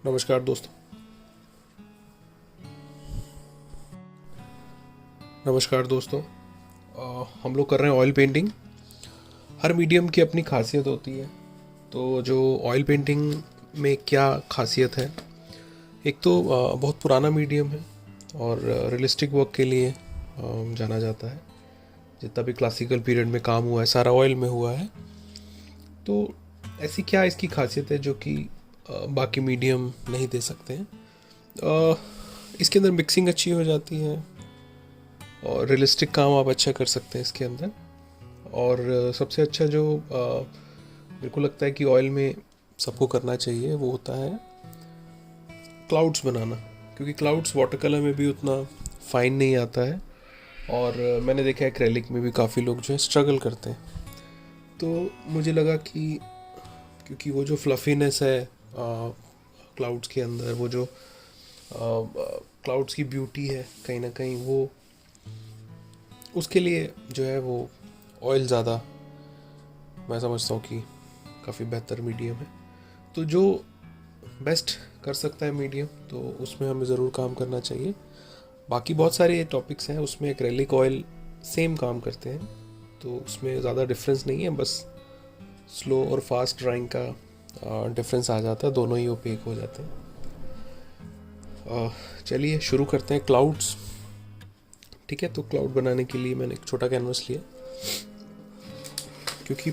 नमस्कार दोस्तों। नमस्कार दोस्तों। हम लोग कर रहे हैं ऑयल पेंटिंग। हर मीडियम की अपनी खासियत होती है। तो जो ऑयल पेंटिंग में क्या खासियत है, एक तो बहुत पुराना मीडियम है और रियलिस्टिक वर्क के लिए जाना जाता है। जितना भी क्लासिकल पीरियड में काम हुआ है सारा ऑयल में हुआ है। तो ऐसी क्या इसकी खासियत है जो कि बाकी मीडियम नहीं दे सकते हैं। इसके अंदर मिक्सिंग अच्छी हो जाती है और रियलिस्टिक काम आप अच्छा कर सकते हैं इसके अंदर। और सबसे अच्छा जो मेरे को लगता है कि ऑयल में सबको करना चाहिए वो होता है क्लाउड्स बनाना, क्योंकि क्लाउड्स वाटर कलर में भी उतना फाइन नहीं आता है। और मैंने देखा है एक्रेलिक में भी काफ़ी लोग जो है स्ट्रगल करते हैं। तो मुझे लगा कि क्योंकि वो जो फ्लफीनेस है क्लाउड्स के अंदर, वो जो क्लाउड्स की ब्यूटी है कहीं ना कहीं, वो उसके लिए जो है वो ऑयल ज़्यादा मैं समझता हूँ कि काफ़ी बेहतर मीडियम है। तो जो बेस्ट कर सकता है मीडियम, तो उसमें हमें ज़रूर काम करना चाहिए। बाकी बहुत सारे टॉपिक्स हैं, उसमें एक्रेलिक ऑयल सेम काम करते हैं, तो उसमें ज़्यादा डिफरेंस नहीं है। बस स्लो और फास्ट ड्राइंग का डिफरेंस आ जाता है, दोनों ही ओपेक हो जाते हैं। चलिए शुरू करते हैं क्लाउड्स। ठीक है, तो क्लाउड बनाने के लिए मैंने एक छोटा कैनवस लिया, क्योंकि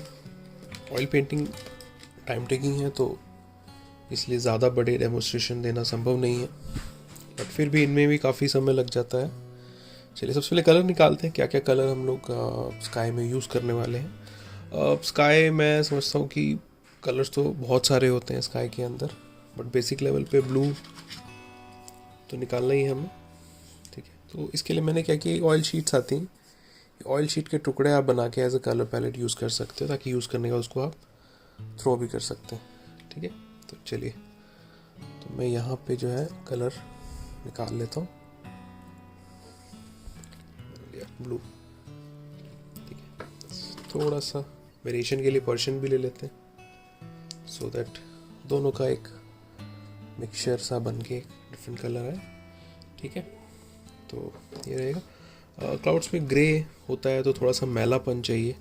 ऑयल पेंटिंग टाइम टेकिंग है तो इसलिए ज़्यादा बड़े डेमोन्स्ट्रेशन देना संभव नहीं है, बट फिर भी इनमें भी काफ़ी समय लग जाता है। चलिए सबसे पहले कलर निकालते हैं, क्या क्या कलर हम लोग स्काई में यूज़ करने वाले हैं। स्काई मैं समझता हूँ कि कलर्स तो बहुत सारे होते हैं स्काई के अंदर, बट बेसिक लेवल पे ब्लू तो निकालना ही है हमें। ठीक है, तो इसके लिए मैंने क्या किया, ऑयल शीट्स आती हैं, ऑयल शीट के टुकड़े आप बना के as a colour palette use कर सकते हो, ताकि यूज़ करने का उसको आप थ्रो भी कर सकते हैं। ठीक है, तो चलिए, तो मैं यहाँ पे जो है कलर निकाल लेता हूँ, ब्लू। ठीक है, थोड़ा सा वेरिएशन के लिए पर्शियन भी ले लेते हैं, सो दैट दोनों का एक मिक्सचर सा बन के एक डिफरेंट कलर है। ठीक है, तो ये रहेगा। क्लाउड्स में ग्रे होता है तो थोड़ा सा मैलापन चाहिए,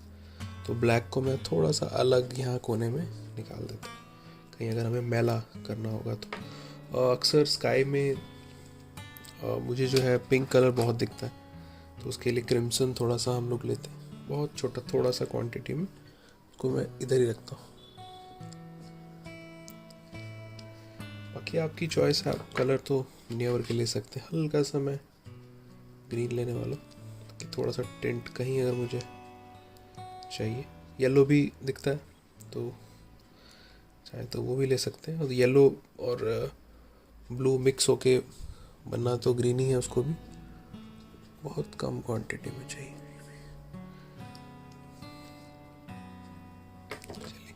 तो ब्लैक को मैं थोड़ा सा अलग यहाँ कोने में निकाल देता हूँ, कहीं अगर हमें मैला करना होगा तो। अक्सर स्काई में मुझे जो है पिंक कलर बहुत दिखता है, तो उसके लिए क्रिम्सन थोड़ा सा हम लोग लेते हैं, बहुत छोटा थोड़ा सा क्वांटिटी में, उसको मैं इधर ही रखता हूँ। बाकी आपकी चॉइस है, आप कलर तो नियर के ले सकते हैं। हल्का सा मैं ग्रीन लेने वाला हूँ कि थोड़ा सा टिंट कहीं अगर मुझे चाहिए। येलो भी दिखता है तो चाहे तो वो भी ले सकते हैं, और येलो और ब्लू मिक्स होके बनना तो ग्रीन ही है, उसको भी बहुत कम क्वांटिटी में चाहिए। चलिए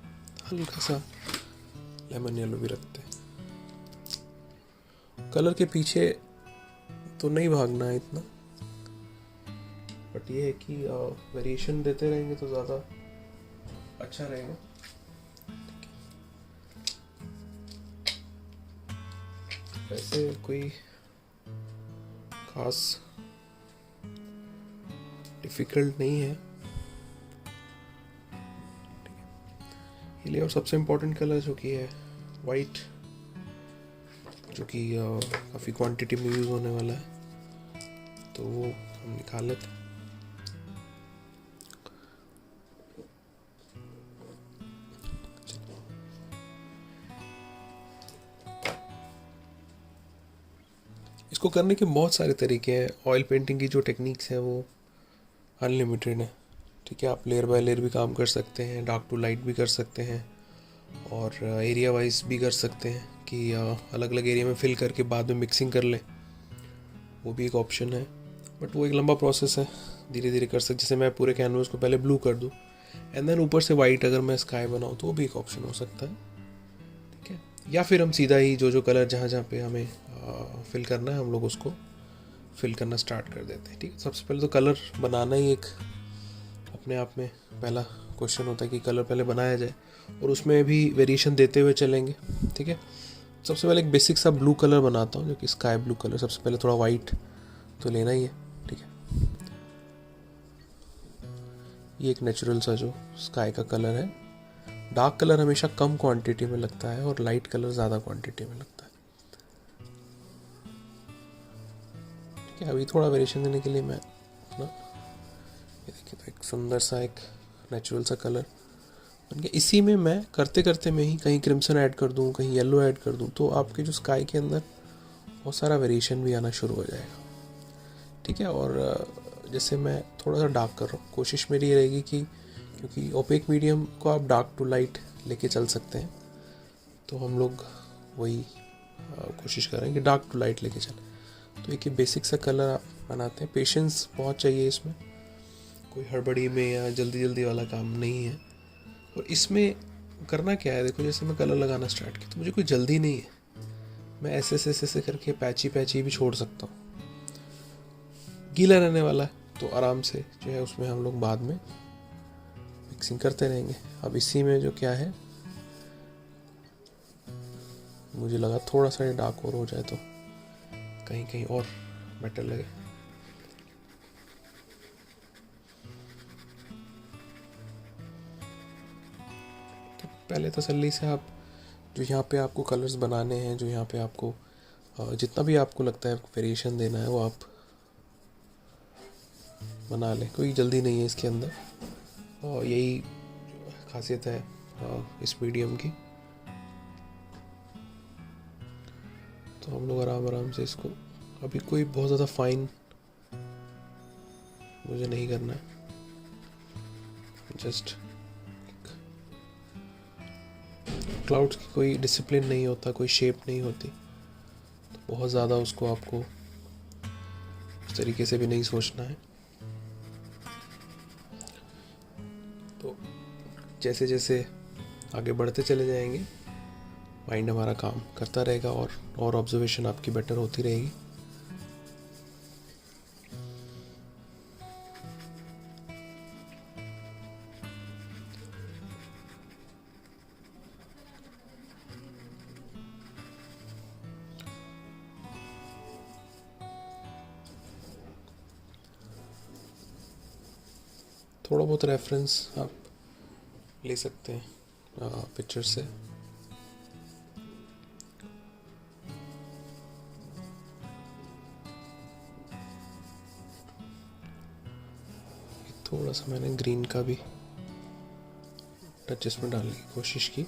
हल्का सा लेमन येलो भी रखते हैं। कलर के पीछे तो नहीं भागना है इतना, बट ये है कि वेरिएशन देते रहेंगे तो ज़्यादा अच्छा रहेगा। वैसे कोई खास डिफ़िकल्ट नहीं है ये लिए। और सबसे इम्पोर्टेंट कलर जो कि है वाइट, जो कि काफ़ी क्वांटिटी में यूज़ होने वाला है, तो वो हम निकाल लेते हैं। इसको करने के बहुत सारे तरीके हैं। ऑयल पेंटिंग की जो टेक्निक्स हैं वो अनलिमिटेड है। ठीक है, आप लेयर बाय लेयर भी काम कर सकते हैं, डार्क टू लाइट भी कर सकते हैं, और एरिया वाइज भी कर सकते हैं कि अलग अलग एरिया में फिल करके बाद में मिक्सिंग कर लें, वो भी एक ऑप्शन है। बट वो एक लंबा प्रोसेस है, धीरे धीरे कर सकते। जैसे मैं पूरे कैनवस को पहले ब्लू कर दूँ एंड देन ऊपर से वाइट अगर मैं स्काई बनाऊँ, तो वो भी एक ऑप्शन हो सकता है। ठीक है, या फिर हम सीधा ही जो जो कलर जहाँ जहाँ पे हमें फिल करना है हम लोग उसको फिल करना स्टार्ट कर देते हैं। ठीक है, सबसे पहले तो कलर बनाना ही एक अपने आप में पहला क्वेश्चन होता है कि कलर पहले बनाया जाए, और उसमें भी वेरिएशन देते हुए चलेंगे। ठीक है, सबसे पहले एक बेसिक सा ब्लू कलर बनाता हूँ, जो कि स्काई ब्लू कलर। सबसे पहले थोड़ा वाइट तो लेना ही है, ठीक है। ये एक नेचुरल सा जो स्काई का कलर है। डार्क कलर हमेशा कम क्वांटिटी में लगता है और लाइट कलर ज़्यादा क्वांटिटी में लगता है, ठीक है। अभी थोड़ा वेरिएशन देने के लिए मैं अपना, ये देखिए, तो एक सुंदर सा एक नेचुरल सा कलर बन गया। इसी में मैं करते करते में ही कहीं क्रिम्सन ऐड कर दूँ, कहीं येलो ऐड कर दूँ, तो आपके जो स्काई के अंदर बहुत सारा वेरिएशन भी आना शुरू हो जाएगा, ठीक है। और जैसे मैं थोड़ा सा डार्क कर रहा हूँ, कोशिश मेरी ये रहेगी कि क्योंकि ओपेक मीडियम को आप डार्क टू लाइट लेके चल सकते हैं, तो हम लोग वही कोशिश कर रहे हैं कि डार्क टू लाइट लेके चलें। तो एक बेसिक सा कलर आप बनाते हैं। पेशेंस बहुत चाहिए इसमें, कोई हड़बड़ी में या जल्दी जल्दी वाला काम नहीं है। और इसमें करना क्या है, देखो, जैसे मैं कलर लगाना स्टार्ट किया तो मुझे कोई जल्दी नहीं है, मैं ऐसे ऐसे करके पैची पैची भी छोड़ सकता हूँ। गीला रहने वाला है तो आराम से जो है उसमें हम लोग बाद में मिक्सिंग करते रहेंगे। अब इसी में जो क्या है, मुझे लगा थोड़ा सा डार्क और हो जाए तो कहीं कहीं और बेटर लगे। तो पहले तसल्ली से आप जो यहाँ पे आपको कलर्स बनाने हैं, जो यहाँ पे आपको जितना भी आपको लगता है वेरिएशन देना है, वो आप बना लें। कोई जल्दी नहीं है इसके अंदर, और यही खासियत है इस मीडियम की। तो हम लोग आराम आराम से इसको, अभी कोई बहुत ज़्यादा फाइन मुझे नहीं करना है, जस्ट क्लाउड्स की कोई डिसिप्लिन नहीं होता, कोई शेप नहीं होती, तो बहुत ज़्यादा उसको आपको उस तरीके से भी नहीं सोचना है। तो जैसे जैसे आगे बढ़ते चले जाएंगे, माइंड हमारा काम करता रहेगा और ऑब्जर्वेशन आपकी बेटर होती रहेगी। थोड़ा बहुत रेफरेंस आप ले सकते हैं पिक्चर से। थोड़ा सा मैंने ग्रीन का भी टच इसमें डालने की कोशिश की।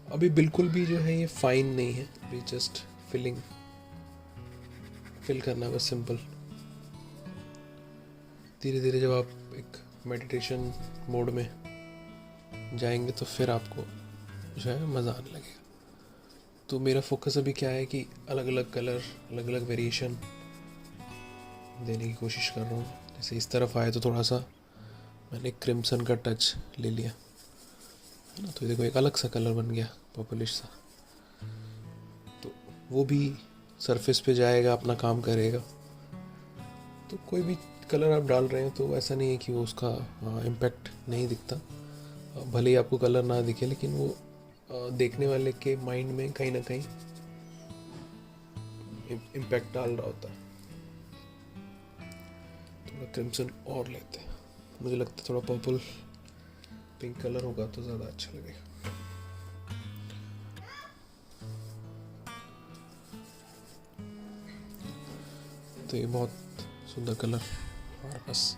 अभी बिल्कुल भी जो है ये फाइन नहीं है, अभी जस्ट फिल करना है बस, सिंपल। धीरे धीरे जब आप एक मेडिटेशन मोड में जाएंगे तो फिर आपको जो है मज़ा आने लगेगा। तो मेरा फोकस अभी क्या है कि अलग अलग कलर, अलग अलग वेरिएशन देने की कोशिश कर रहा हूँ। जैसे इस तरफ आए तो थोड़ा सा मैंने क्रिम्सन का टच ले लिया, है ना, तो देखो एक अलग सा कलर बन गया, पर्पलिश सा। तो वो भी सरफेस पे जाएगा, अपना काम करेगा। तो कोई भी कलर आप डाल रहे हैं तो ऐसा नहीं है कि वो उसका इम्पैक्ट नहीं दिखता। भले ही आपको कलर ना दिखे, लेकिन वो देखने वाले के माइंड में कहीं ना कहीं इम्पैक्ट डाल रहा होता है। थोड़ा क्रिम्सन और लेते हैं, मुझे लगता है थोड़ा पर्पल पिंक कलर होगा तो ज़्यादा अच्छा लगेगा। तो ये बहुत सुंदर कलर हमारे पास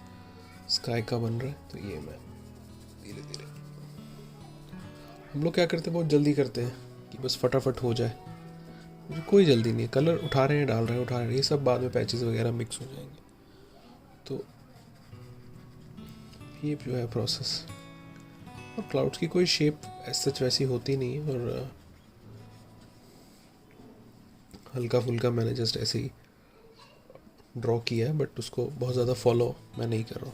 स्काई का बन रहा है। तो ये मैं धीरे धीरे, हम लोग क्या करते हैं, बहुत जल्दी करते हैं कि बस फटाफट हो जाए। मुझे कोई जल्दी नहीं है, कलर उठा रहे हैं, डाल रहे हैं, उठा रहे हैं, ये सब बाद में पैचेस वगैरह मिक्स हो जाएंगे। तो ये जो है प्रोसेस। और क्लाउड्स की कोई शेप सच वैसी होती नहीं है, और हल्का फुल्का मैंने जस्ट ऐसे ही ड्रॉ किया है, बट उसको बहुत ज़्यादा फॉलो मैं नहीं कर रहा हूँ।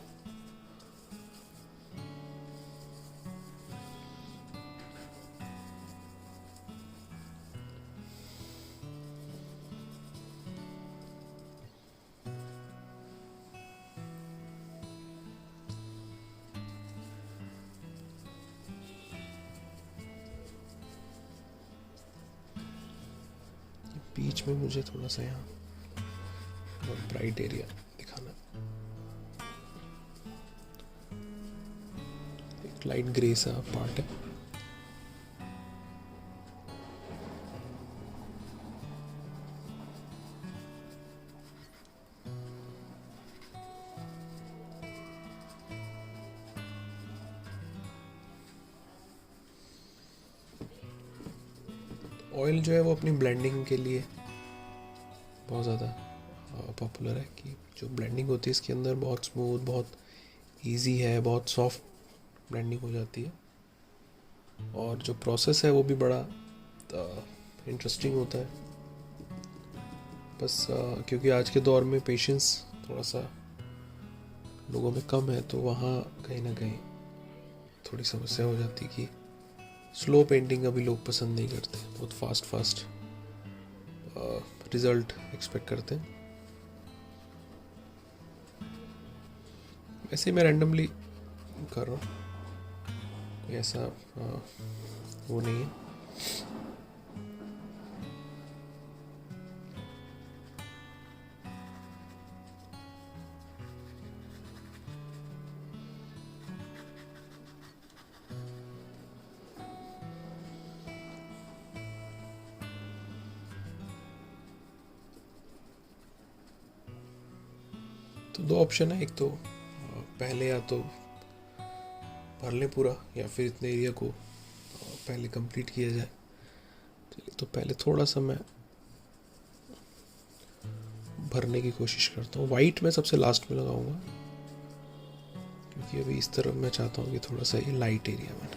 बीच में मुझे थोड़ा सा यहाँ बहुत ब्राइट एरिया दिखाना, एक लाइट ग्रे सा पार्ट है। ऑयल जो है वो अपनी ब्लेंडिंग के लिए बहुत ज़्यादा पॉपुलर है, कि जो ब्लेंडिंग होती है इसके अंदर बहुत स्मूथ, बहुत इजी है, बहुत सॉफ्ट ब्लेंडिंग हो जाती है। और जो प्रोसेस है वो भी बड़ा इंटरेस्टिंग होता है। बस क्योंकि आज के दौर में पेशेंस थोड़ा सा लोगों में कम है, तो वहाँ कहीं ना कहीं थोड़ी समस्या हो जाती है कि स्लो पेंटिंग अभी लोग पसंद नहीं करते, बहुत फास्ट रिजल्ट एक्सपेक्ट करते हैं। वैसे मैं रैंडमली कर रहा हूँ, कोई ऐसा वो नहीं है। तो दो ऑप्शन है, एक तो पहले या तो भर लें पूरा, या फिर इतने एरिया को पहले कंप्लीट किया जाए। तो पहले थोड़ा सा मैं भरने की कोशिश करता हूँ। वाइट मैं सबसे लास्ट में लगाऊंगा, क्योंकि अभी इस तरफ मैं चाहता हूँ कि थोड़ा सा ये लाइट एरिया में।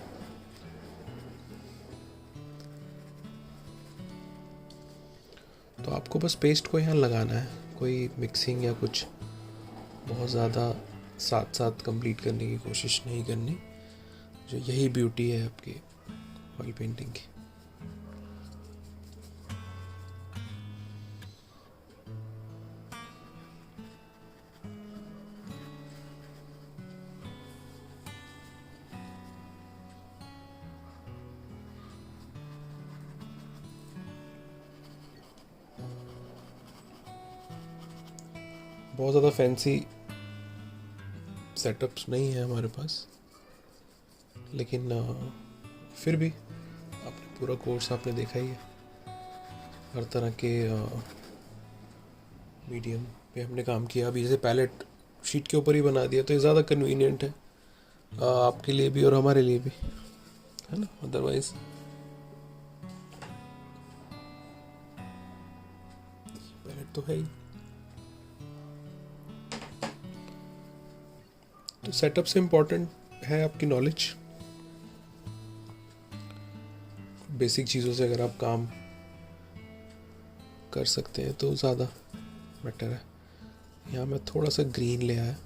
तो आपको बस पेस्ट को यहाँ लगाना है, कोई मिक्सिंग या कुछ बहुत ज़्यादा साथ साथ कंप्लीट करने की कोशिश नहीं करनी। जो यही ब्यूटी है आपकी ऑयल पेंटिंग की। बहुत ज़्यादा फैंसी सेटअप्स नहीं है हमारे पास, लेकिन फिर भी आपने पूरा कोर्स आपने देखा ही है, हर तरह के मीडियम पे हमने काम किया। अभी जैसे पैलेट शीट के ऊपर ही बना दिया, तो ये ज़्यादा कन्वीनियंट है आपके लिए भी और हमारे लिए भी, है ना। अदरवाइज पैलेट तो है ही। तो सेटअप से इम्पोर्टेंट है आपकी नॉलेज। बेसिक चीज़ों से अगर आप काम कर सकते हैं तो ज़्यादा बेटर है। यहाँ मैं थोड़ा सा ग्रीन ले आया,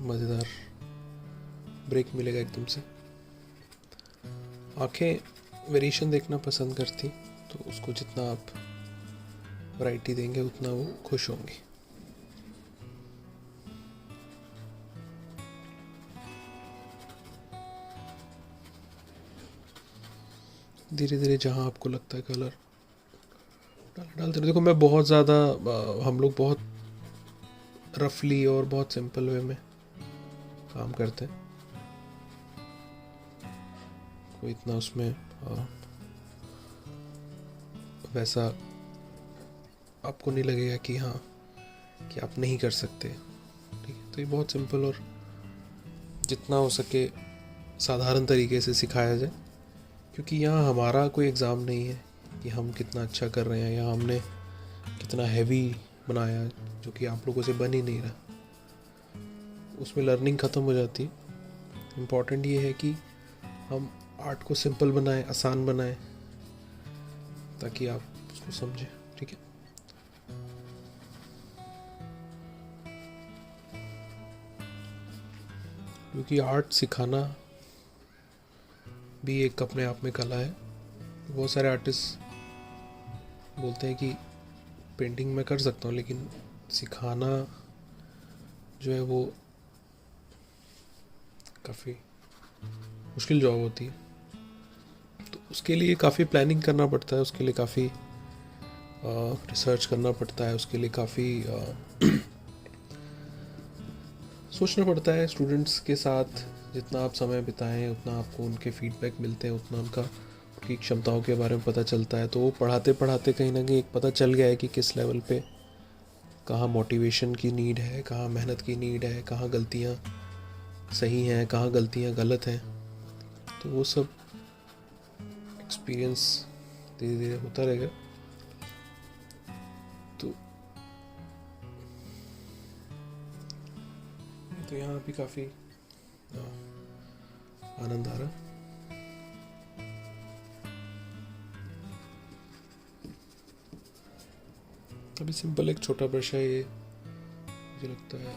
मज़ेदार ब्रेक मिलेगा एकदम से। आंखें वेरिएशन देखना पसंद करती, तो उसको जितना आप वैरायटी देंगे उतना वो खुश होंगी। धीरे धीरे जहाँ आपको लगता है कलर डालते रहो। देखो मैं बहुत ज़्यादा हम लोग बहुत रफली और बहुत सिंपल वे में काम करते हैं, कोई इतना उसमें वैसा आपको नहीं लगेगा कि हाँ कि आप नहीं कर सकते। ठीक है, तो ये बहुत सिंपल और जितना हो सके साधारण तरीके से सिखाया जाए, क्योंकि यहाँ हमारा कोई एग्ज़ाम नहीं है कि हम कितना अच्छा कर रहे हैं या हमने कितना हैवी बनाया जो कि आप लोगों से बन ही नहीं रहा। उसमें लर्निंग ख़त्म हो जाती है। इम्पॉर्टेंट ये है कि हम आर्ट को सिंपल बनाएं, आसान बनाएं, ताकि आप उसको समझें। ठीक है, क्योंकि आर्ट सिखाना भी एक अपने आप में कला है। बहुत सारे आर्टिस्ट बोलते हैं कि पेंटिंग मैं कर सकता हूँ, लेकिन सिखाना जो है वो काफ़ी मुश्किल जॉब होती है। तो उसके लिए काफ़ी प्लानिंग करना पड़ता है, उसके लिए काफ़ी रिसर्च करना पड़ता है, उसके लिए काफ़ी सोचना पड़ता है। स्टूडेंट्स के साथ जितना आप समय बिताएं उतना आपको उनके फीडबैक मिलते हैं, उतना उनकी क्षमताओं के बारे में पता चलता है। तो वो पढ़ाते पढ़ाते कहीं ना कहीं एक पता चल गया है कि किस लेवल पे कहाँ मोटिवेशन की नीड है, कहाँ मेहनत की नीड है, कहाँ गलतियाँ सही हैं, कहाँ गलतियाँ गलत हैं। तो वो सब एक्सपीरियंस धीरे धीरे होता रहेगा। तो यहाँ भी काफ़ी आनंद आ रहा। अभी सिंपल एक छोटा ब्रश है ये, मुझे लगता है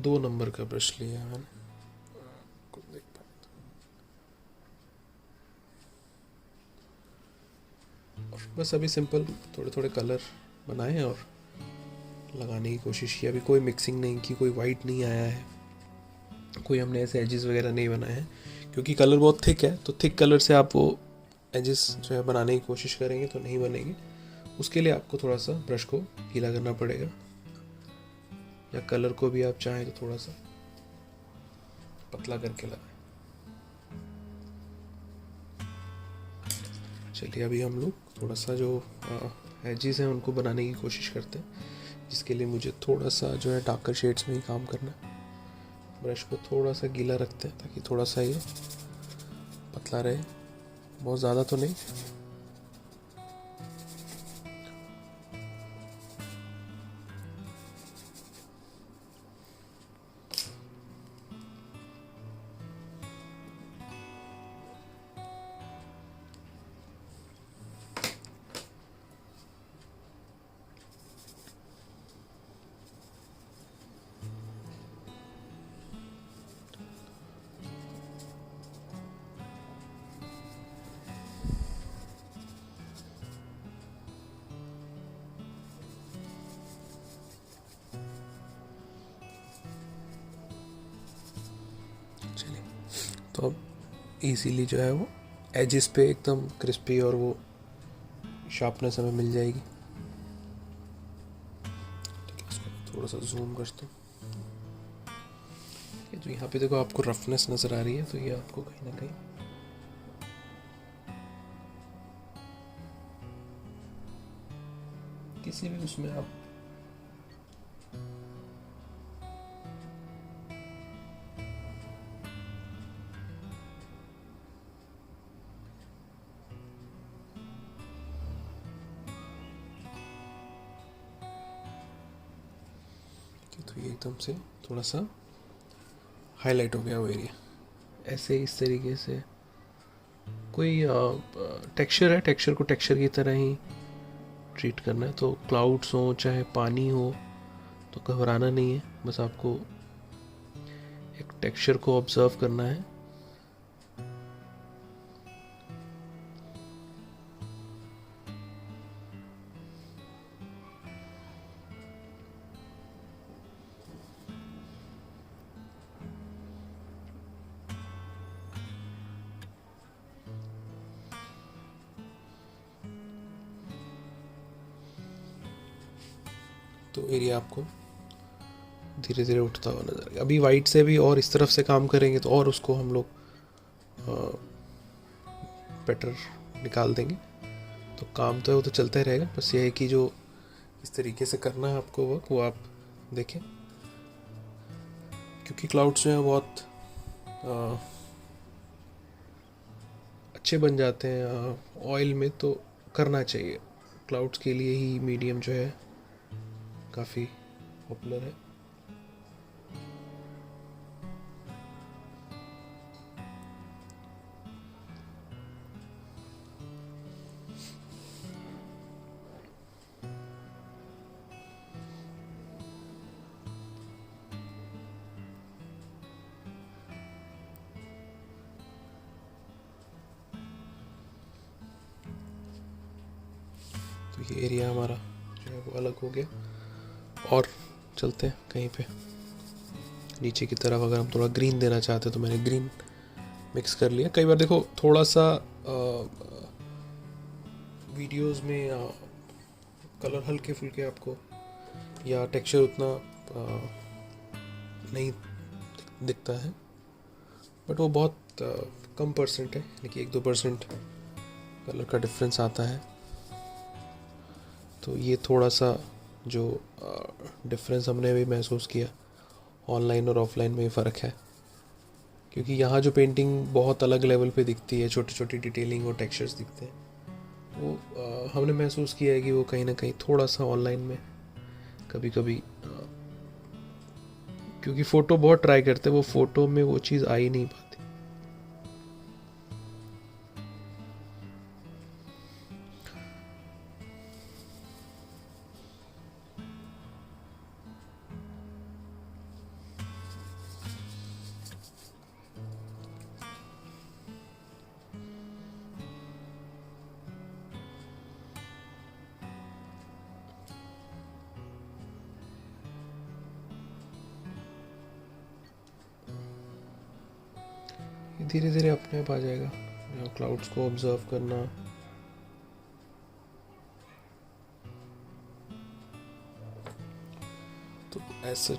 2 नंबर का ब्रश लिया है मैंने, देख पाए और बस अभी सिंपल थोड़े थोड़े कलर बनाए और लगाने की कोशिश की। अभी कोई मिक्सिंग नहीं की, कोई वाइट नहीं आया है, कोई हमने ऐसे एजेस वगैरह नहीं बनाए हैं, क्योंकि कलर बहुत थिक है। तो थिक कलर से आप वो एजेस जो है बनाने की कोशिश करेंगे तो नहीं बनेंगे। उसके लिए आपको थोड़ा सा ब्रश को गीला करना पड़ेगा, या कलर को भी आप चाहें तो थोड़ा सा पतला करके लगाएं। चलिए अभी हम लोग थोड़ा सा जो एजेस हैं उनको बनाने की कोशिश करते हैं, जिसके लिए मुझे थोड़ा सा जो है डार्कर शेड्स में ही काम करना है। ब्रश को थोड़ा सा गीला रखते हैं ताकि थोड़ा सा ये पतला रहे, बहुत ज़्यादा तो नहीं। चलिए तो अब इजीली जो है वो एजेस पे एकदम क्रिस्पी और वो शार्पनेस हमें मिल जाएगी। ठीक है, इसको थोड़ा सा जूम करता हूँ। तो यहाँ पे देखो आपको रफनेस नज़र आ रही है, तो ये आपको कहीं ना कहीं किसी भी उसमें आप तो ये एकदम से थोड़ा सा हाईलाइट हो गया वो एरिया। ऐसे इस तरीके से कोई टेक्सचर है, टेक्सचर को टेक्सचर की तरह ही ट्रीट करना है। तो क्लाउड्स हो चाहे पानी हो तो घबराना नहीं है, बस आपको एक टेक्सचर को ऑब्जर्व करना है। तो एरिया आपको धीरे धीरे उठता हुआ नजर आएगा। अभी वाइट से भी और इस तरफ से काम करेंगे तो और उसको हम लोग बेटर निकाल देंगे। तो काम तो है वो तो चलता ही रहेगा, बस ये है कि जो इस तरीके से करना है आपको वर्क वो आप देखें, क्योंकि क्लाउड्स जो हैं बहुत अच्छे बन जाते हैं ऑयल में, तो करना चाहिए। क्लाउड्स के लिए ही मीडियम जो है काफ़ी पॉपुलर है। तो ये एरिया हमारा जो है वो अलग हो गया। और चलते हैं कहीं पे नीचे की तरफ। अगर हम थोड़ा ग्रीन देना चाहते हैं तो मैंने ग्रीन मिक्स कर लिया। कई बार देखो थोड़ा सा वीडियोस में कलर हल्के फुल्के आपको या टेक्सचर उतना नहीं दिखता है, बट वो बहुत कम परसेंट है, यानी कि 1-2% कलर का डिफरेंस आता है। तो ये थोड़ा सा जो डिफरेंस हमने भी महसूस किया, ऑनलाइन और ऑफलाइन में फ़र्क है, क्योंकि यहाँ जो पेंटिंग बहुत अलग लेवल पे दिखती है, छोटी छोटी डिटेलिंग और टेक्सचर्स दिखते हैं, वो हमने महसूस किया है कि वो कहीं ना कहीं थोड़ा सा ऑनलाइन में कभी कभी क्योंकि फ़ोटो बहुत ट्राई करते हैं, वो फ़ोटो में वो चीज़ आ ही नहीं पाती। धीरे धीरे अपने आप आ जाएगा। क्लाउड्स को ऑब्जर्व करना, तो ऐसा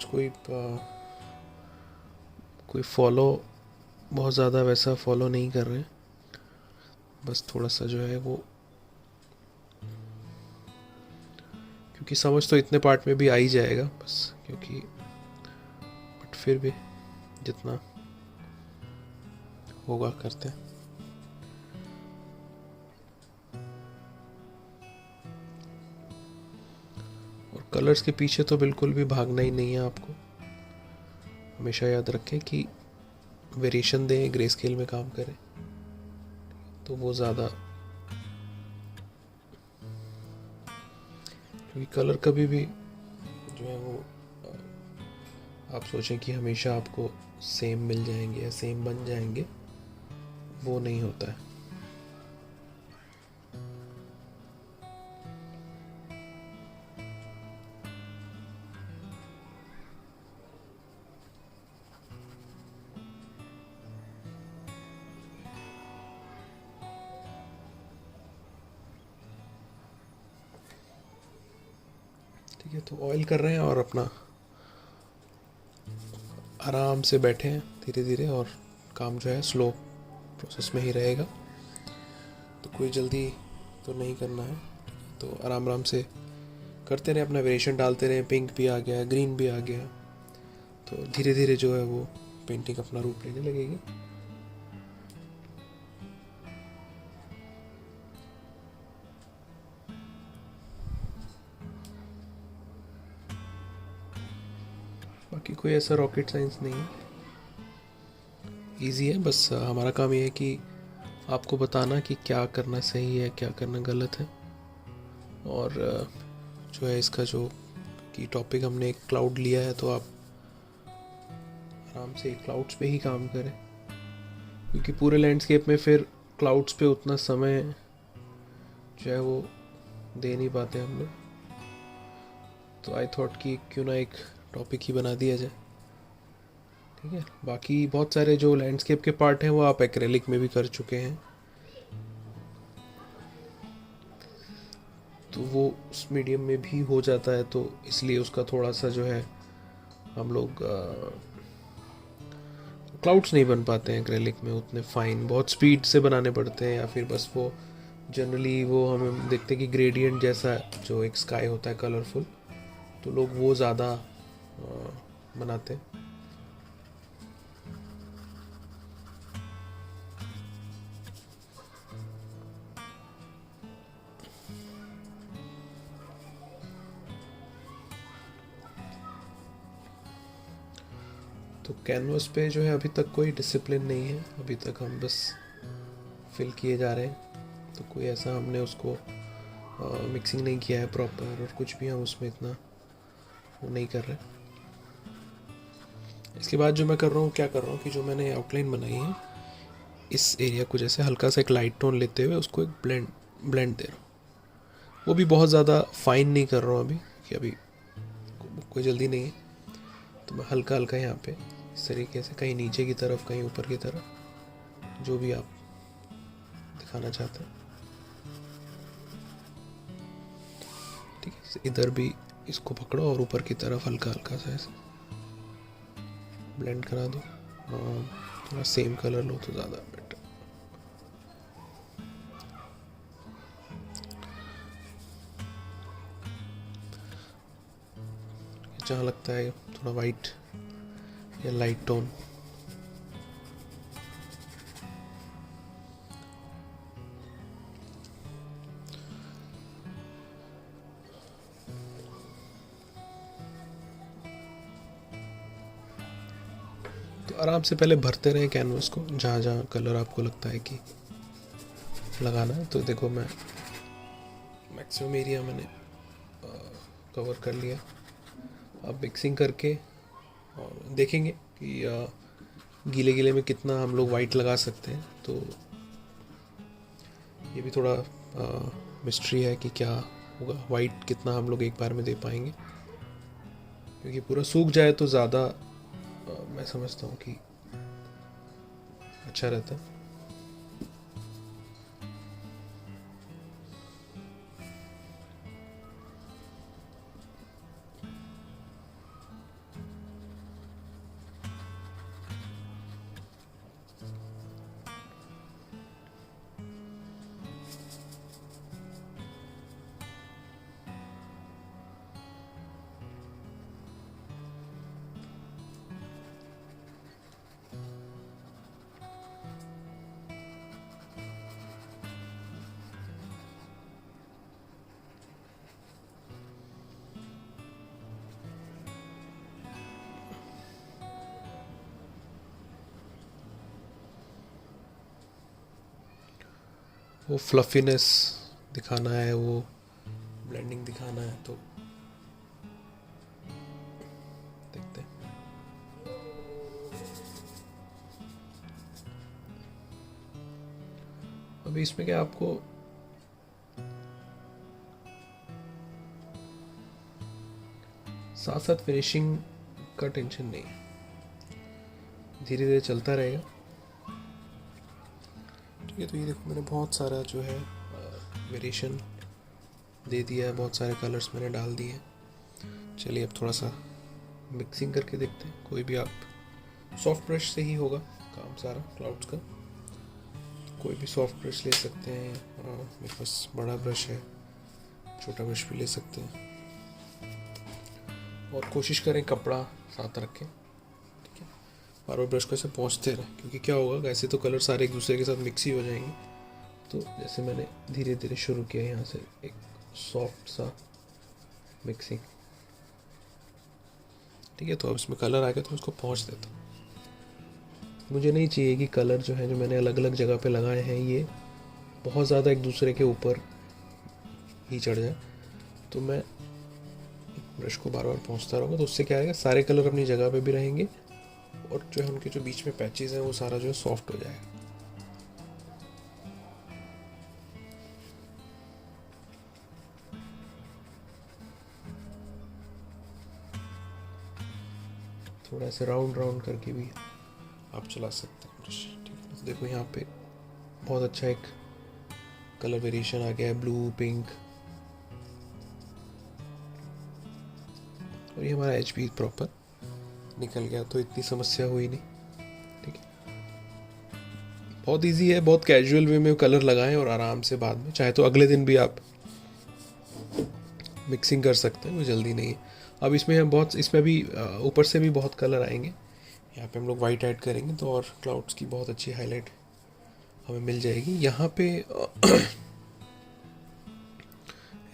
कोई फॉलो बहुत ज़्यादा वैसा फॉलो नहीं कर रहे हैं, बस थोड़ा सा जो है वो, क्योंकि समझ तो इतने पार्ट में भी आ ही जाएगा बस, क्योंकि बट फिर भी जितना होगा करते हैं। और कलर्स के पीछे तो बिल्कुल भी भागना ही नहीं है आपको। हमेशा याद रखें कि वेरिएशन दें, ग्रे स्केल में काम करें, तो वो ज़्यादा, क्योंकि कलर कभी भी जो है वो आप सोचें कि हमेशा आपको सेम मिल जाएंगे या सेम बन जाएंगे, वो नहीं होता है। ठीक है, तो ऑयल कर रहे हैं और अपना आराम से बैठे हैं धीरे धीरे, और काम जो है स्लो प्रोसेस में ही रहेगा, तो कोई जल्दी तो नहीं करना है। तो आराम आराम से करते रहे, अपना वेरिएशन डालते रहे। पिंक भी आ गया, ग्रीन भी आ गया, तो धीरे धीरे जो है वो पेंटिंग अपना रूप लेने लगेगी। बाकी कोई ऐसा रॉकेट साइंस नहीं है, इजी है। बस हमारा काम ये है कि आपको बताना कि क्या करना सही है, क्या करना गलत है। और जो है इसका जो कि टॉपिक हमने एक क्लाउड लिया है, तो आप आराम से क्लाउड्स पे ही काम करें, क्योंकि पूरे लैंडस्केप में फिर क्लाउड्स पे उतना समय जो है वो दे नहीं पाते हम लोग। तो आई थॉट कि क्यों ना एक टॉपिक ही बना दिया जाए। ठीक है, बाकी बहुत सारे जो लैंडस्केप के पार्ट हैं वो आप एक्रेलिक में भी कर चुके हैं, तो वो उस मीडियम में भी हो जाता है, तो इसलिए उसका थोड़ा सा जो है हम लोग क्लाउड्स नहीं बन पाते हैं एक्रेलिक में उतने फाइन, बहुत स्पीड से बनाने पड़ते हैं, या फिर बस वो जनरली वो हमें देखते हैं कि ग्रेडियंट जैसा जो एक स्काई होता है कलरफुल, तो लोग वो ज़्यादा बनाते हैं। तो कैनवस पे जो है अभी तक कोई डिसिप्लिन नहीं है, अभी तक हम बस फिल किए जा रहे हैं, तो कोई ऐसा हमने उसको मिक्सिंग नहीं किया है प्रॉपर, और कुछ भी हम उसमें इतना वो नहीं कर रहे। इसके बाद जो मैं कर रहा हूँ, क्या कर रहा हूँ कि जो मैंने आउटलाइन बनाई है इस एरिया को जैसे हल्का सा एक लाइट टोन लेते हुए उसको एक ब्लेंड दे रहा हूँ। वो भी बहुत ज़्यादा फाइन नहीं कर रहा हूँ अभी, कि अभी कोई जल्दी नहीं है, तो मैं हल्का हल्का यहाँ पे इस तरीके से, कहीं नीचे की तरफ कहीं ऊपर की तरफ, जो भी आप दिखाना चाहते हैं। ठीक है, इधर भी इसको पकड़ो और ऊपर की तरफ हल्का हल्का सा ऐसे ब्लेंड करा दो। थोड़ा सेम कलर लो तो ज़्यादा बेटर। जहाँ लगता है थोड़ा वाइट या लाइट टोन, तो आराम से पहले भरते रहें कैनवस को, जहाँ जहाँ कलर आपको लगता है कि लगाना है। तो देखो मैं मैक्सिमम एरिया मैंने कवर कर लिया। अब मिक्सिंग करके और देखेंगे कि गीले गीले में कितना हम लोग वाइट लगा सकते हैं। तो ये भी थोड़ा मिस्ट्री है कि क्या होगा, वाइट कितना हम लोग एक बार में दे पाएंगे, क्योंकि पूरा सूख जाए तो ज़्यादा मैं समझता हूँ कि अच्छा रहता है। वो फ्लफीनेस दिखाना है, वो ब्लेंडिंग दिखाना है, तो देखते हैं। अभी इसमें क्या आपको साथ साथ फिनिशिंग का टेंशन नहीं है, धीरे धीरे चलता रहेगा। ठीक है, तो ये देखो मैंने बहुत सारा जो है वेरिएशन दे दिया है, बहुत सारे कलर्स मैंने डाल दिए हैं। चलिए अब थोड़ा सा मिक्सिंग करके देखते हैं। कोई भी आप सॉफ्ट ब्रश से ही होगा काम सारा क्लाउड्स का, कोई भी सॉफ्ट ब्रश ले सकते हैं। मेरे पास बड़ा ब्रश है, छोटा ब्रश भी ले सकते हैं। और कोशिश करें कपड़ा साथ रखें, ठीक है, बार बार ब्रश को ऐसे पहुँचते रहें, क्योंकि क्या होगा, ऐसे तो कलर सारे एक दूसरे के साथ मिक्स ही हो जाएंगे। तो जैसे मैंने धीरे धीरे शुरू किया यहाँ से, एक सॉफ्ट सा मिक्सिंग। ठीक है, तो अब इसमें कलर आ गया तो उसको पहुँच देता हूँ। मुझे नहीं चाहिए कि कलर जो है, जो मैंने अलग अलग जगह पे लगाए हैं, ये बहुत ज़्यादा एक दूसरे के ऊपर ही चढ़ जाए। तो मैं ब्रश को बार बार पहुँचता रहूँगा, तो उससे क्या आएगा, सारे कलर अपनी जगह पे भी रहेंगे, और जो है उनके जो बीच में पैचेस हैं वो सारा जो है सॉफ्ट हो जाएगा। थोड़ा ऐसे राउंड राउंड करके भी आप चला सकते हैं ब्रश। ठीक है, तो देखो यहाँ पे बहुत अच्छा एक कलर वेरिएशन आ गया है, ब्लू पिंक, और ये हमारा एच भी प्रॉपर निकल गया, तो इतनी समस्या हुई नहीं। ठीक है, बहुत इजी है, बहुत कैजुअल वे में कलर लगाएं और आराम से बाद में, चाहे तो अगले दिन भी आप मिक्सिंग कर सकते हैं, कोई जल्दी नहीं है। अब इसमें हम बहुत, इसमें भी ऊपर से भी बहुत कलर आएंगे। यहाँ पे हम लोग वाइट ऐड करेंगे तो और क्लाउड्स की बहुत अच्छी हाईलाइट हमें मिल जाएगी। यहाँ पे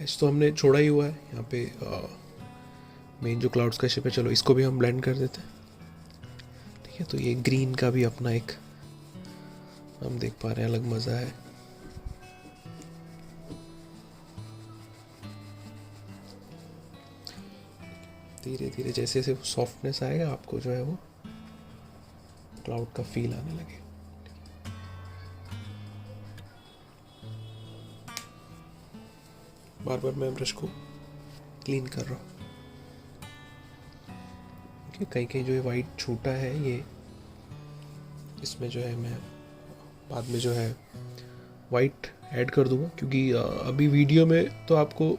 एच तो हमने छोड़ा ही हुआ है, यहाँ पे मेन जो क्लाउड्स का शेप है, चलो इसको भी हम ब्लेंड कर देते हैं। ठीक है, तो ये ग्रीन का भी अपना एक हम देख पा रहे हैं अलग मज़ा है। धीरे धीरे जैसे जैसे सॉफ्टनेस आएगा, आपको जो है वो क्लाउड का फील आने लगे। बार बार मैं ब्रश को क्लीन कर रहा हूँ। कि कहीं कहीं जो है वाइट छूटा है, ये इसमें जो है मैं बाद में जो है वाइट ऐड कर दूंगा, क्योंकि अभी वीडियो में तो आपको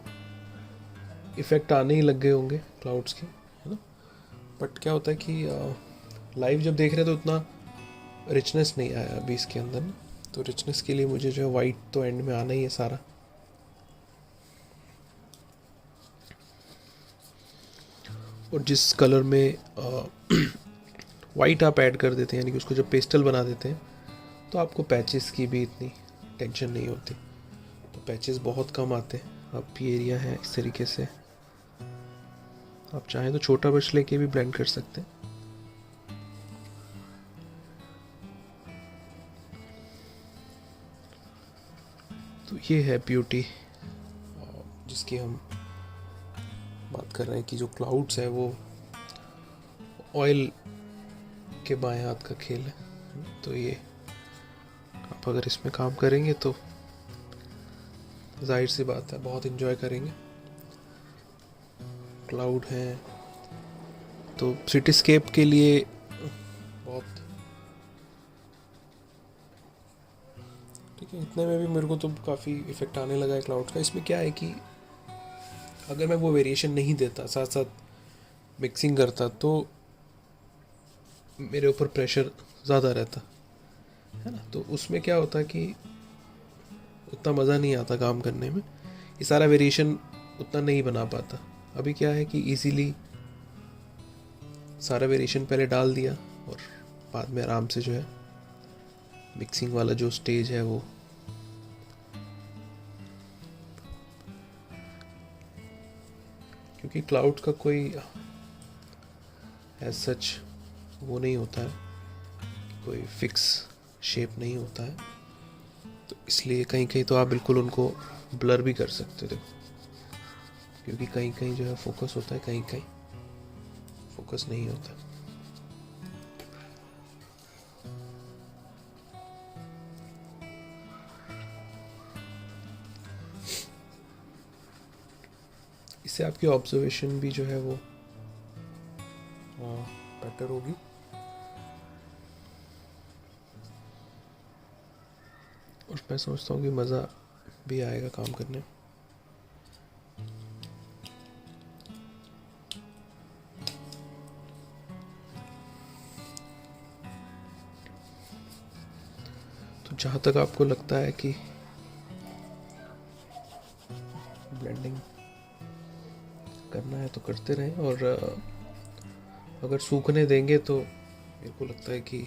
इफ़ेक्ट आने ही लग गए होंगे क्लाउड्स के, है ना। बट क्या होता है कि लाइव जब देख रहे हैं तो उतना रिचनेस नहीं आया अभी इसके अंदर ना, तो रिचनेस के लिए मुझे जो है वाइट तो एंड में आना ही है सारा। और जिस कलर में वाइट आप ऐड कर देते हैं, यानी कि उसको जब पेस्टल बना देते हैं, तो आपको पैचेस की भी इतनी टेंशन नहीं होती, तो पैचेस बहुत कम आते हैं। अब ये एरिया है इस तरीके से, आप चाहें तो छोटा ब्रश लेके भी ब्लेंड कर सकते हैं। तो ये है ब्यूटी जिसकी हम बात कर रहे हैं, कि जो क्लाउड्स है वो ऑयल के बाएं हाथ का खेल है। तो ये आप अगर इसमें काम करेंगे तो जाहिर सी बात है बहुत इन्जॉय करेंगे। क्लाउड है तो सिटीस्केप के लिए बहुत ठीक है। इतने में भी मेरे को तो काफ़ी इफेक्ट आने लगा है क्लाउड का। इसमें क्या है कि अगर मैं वो वेरिएशन नहीं देता, साथ साथ मिक्सिंग करता, तो मेरे ऊपर प्रेशर ज़्यादा रहता है ना, तो उसमें क्या होता कि उतना मज़ा नहीं आता काम करने में, ये सारा वेरिएशन उतना नहीं बना पाता। अभी क्या है कि इजीली सारा वेरिएशन पहले डाल दिया और बाद में आराम से जो है मिक्सिंग वाला जो स्टेज है वो क्योंकि क्लाउड का कोई एज सच वो नहीं होता है, कोई फिक्स शेप नहीं होता है, तो इसलिए कहीं कहीं तो आप बिल्कुल उनको ब्लर भी कर सकते हो, क्योंकि कहीं कहीं जो है फोकस होता है, कहीं कहीं फोकस नहीं होता। इससे आपकी ऑब्जर्वेशन भी जो है वो बेटर होगी। और मैं सोचता हूँ कि मज़ा भी आएगा काम करने में। तो जहाँ तक आपको लगता है कि ब्लेंडिंग करना है तो करते रहें, और अगर सूखने देंगे तो मेरे को लगता है कि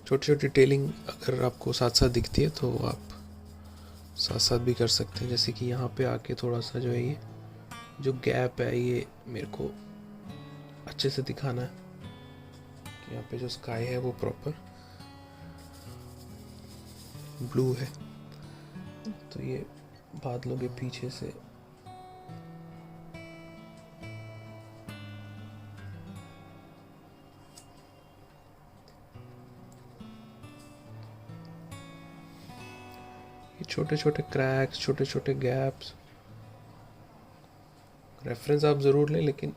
छोटी छोटी डिटेलिंग अगर आपको साथ साथ दिखती है तो आप साथ साथ भी कर सकते हैं। जैसे कि यहाँ पे आके थोड़ा सा जो है ये जो गैप है ये मेरे को अच्छे से दिखाना है कि यहाँ पे जो स्काई है वो प्रॉपर ब्लू है, तो ये बादलों के पीछे से ये छोटे छोटे क्रैक्स, छोटे छोटे गैप्स, रेफरेंस आप ज़रूर लें लेकिन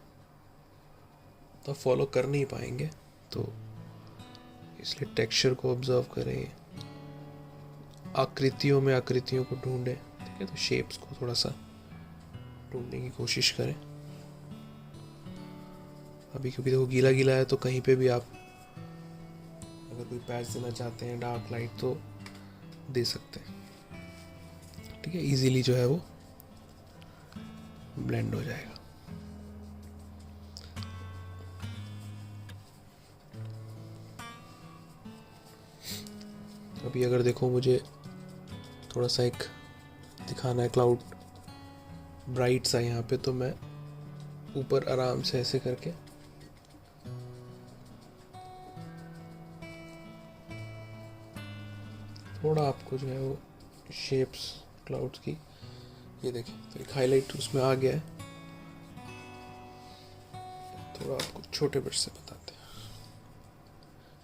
तो फॉलो कर नहीं पाएंगे, तो इसलिए टेक्सचर को ऑब्जर्व करें, आकृतियों में आकृतियों को ढूंढें, ठीक है, तो शेप्स को थोड़ा सा ढूंढने की कोशिश करें। अभी क्योंकि देखो गीला गीला है तो कहीं पे भी आप अगर कोई पैच देना चाहते हैं डार्क लाइट तो दे सकते हैं, ठीक है, इजीली जो है वो ब्लेंड हो जाएगा। अभी अगर देखो मुझे थोड़ा सा एक दिखाना है क्लाउड ब्राइट सा यहाँ पे, तो मैं ऊपर आराम से ऐसे करके थोड़ा आपको जो है वो शेप्स क्लाउड्स की, ये देखें तो एक हाईलाइट उसमें आ गया है। थोड़ा आपको छोटे ब्रश से बताते हैं,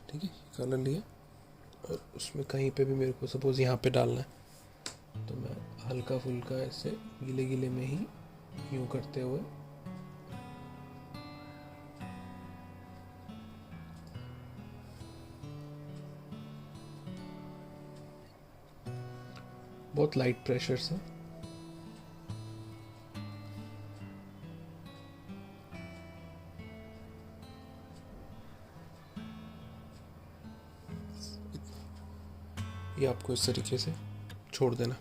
ठीक है, कलर लिया और उसमें कहीं पे भी मेरे को सपोज यहाँ पे डालना है तो मैं हल्का फुल्का ऐसे गीले गीले में ही यूँ करते हुए बहुत लाइट प्रेशर से। ये आपको इस तरीके से छोड़ देना।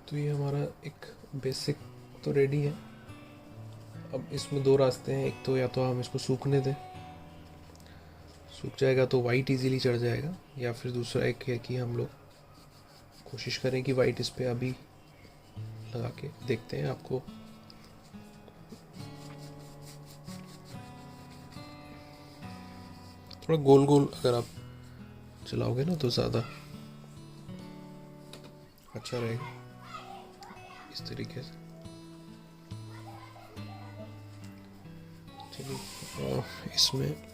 तो ये हमारा एक बेसिक तो रेडी है। अब इसमें दो रास्ते हैं, एक तो या तो हम इसको सूखने दें, सूख जाएगा तो वाइट इजीली चढ़ जाएगा, या फिर दूसरा एक है कि हम लोग कोशिश करें कि वाइट इस पे अभी लगा के देखते हैं। आपको थोड़ा गोल गोल अगर आप चलाओगे ना तो ज़्यादा अच्छा रहेगा, इस तरीके से। चलिए इसमें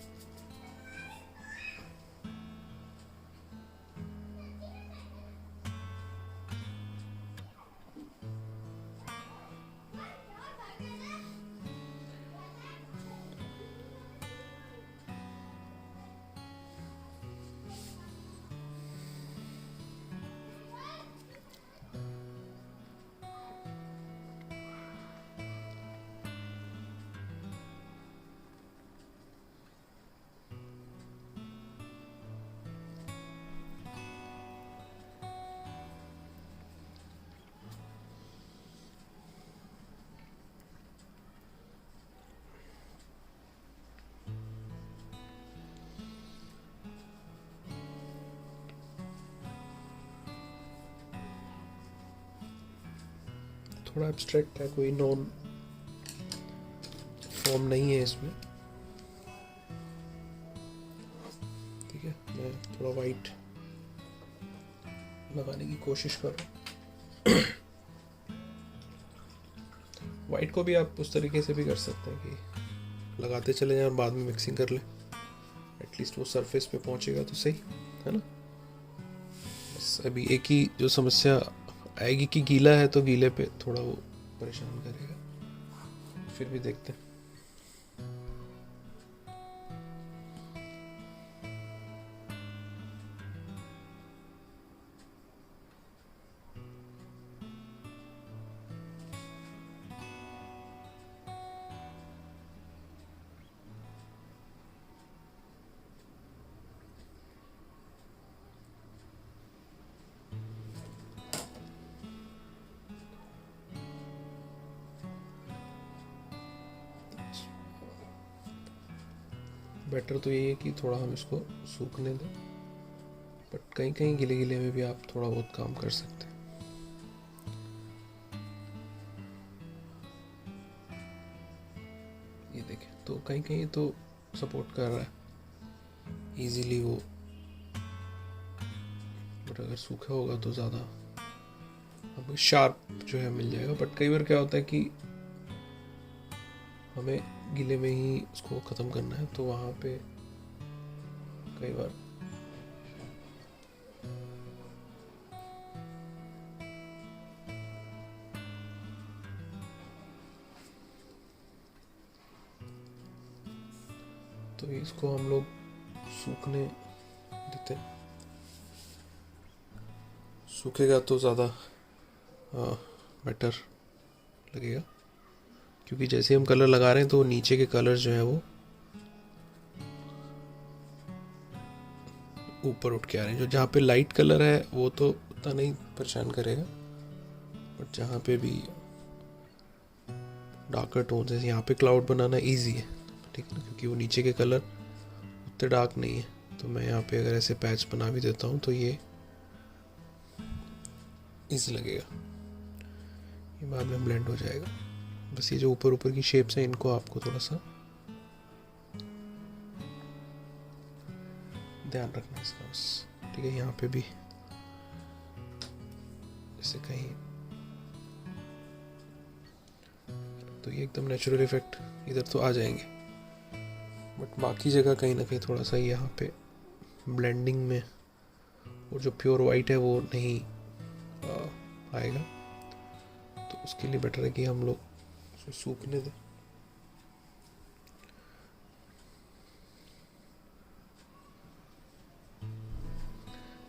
थोड़ा एब्स्ट्रैक्ट है, कोई नॉन फॉर्म नहीं है इसमें। ठीक है, मैं थोड़ा वाइट लगाने की कोशिश कर रहा हूँ। वाइट को भी आप उस तरीके से भी कर सकते हैं कि लगाते चले जाएं और बाद में मिक्सिंग कर लें, एटलीस्ट वो सरफेस पे पहुंचेगा तो सही है ना। बस अभी एक ही जो समस्या आएगी कि गीला है तो गीले पे थोड़ा वो परेशान करेगा, फिर भी देखते हैं। बेटर तो यही है कि थोड़ा हम इसको सूखने दें, बट कहीं कहीं गिले गिले में भी आप थोड़ा बहुत काम कर सकते हैं। ये देखें तो कहीं कहीं तो सपोर्ट कर रहा है इजीली वो, बट अगर सूखा होगा तो ज़्यादा हमें शार्प जो है मिल जाएगा। बट कई बार क्या होता है कि हमें गीले में ही उसको ख़त्म करना है, तो वहाँ पे कई बार तो इसको हम लोग सूखने देते हैं। सूखेगा तो ज़्यादा बेटर लगेगा, क्योंकि जैसे हम कलर लगा रहे हैं तो नीचे के कलर जो है वो ऊपर उठ के आ रहे हैं। जो जहाँ पे लाइट कलर है वो तो उतना नहीं परेशान करेगा, बट जहाँ पे भी डार्कर टोन, जैसे यहाँ पे क्लाउड बनाना इजी है, ठीक है ना, क्योंकि वो नीचे के कलर उतने डार्क नहीं है। तो मैं यहाँ पे अगर ऐसे पैच बना भी देता हूँ तो ये इजी लगेगा, ये बाद में ब्लेंड हो जाएगा। बस ये जो ऊपर ऊपर की शेप्स हैं इनको आपको थोड़ा सा ध्यान रखना है इसका बस। ठीक है, यहाँ पे भी जैसे कहीं तो ये एकदम नेचुरल इफेक्ट इधर तो आ जाएंगे, बट बाकी जगह कहीं ना कहीं थोड़ा सा यहाँ पे ब्लेंडिंग में वो जो प्योर वाइट है वो नहीं आएगा। तो उसके लिए बेटर है कि हम लोग उसको सूखने दें।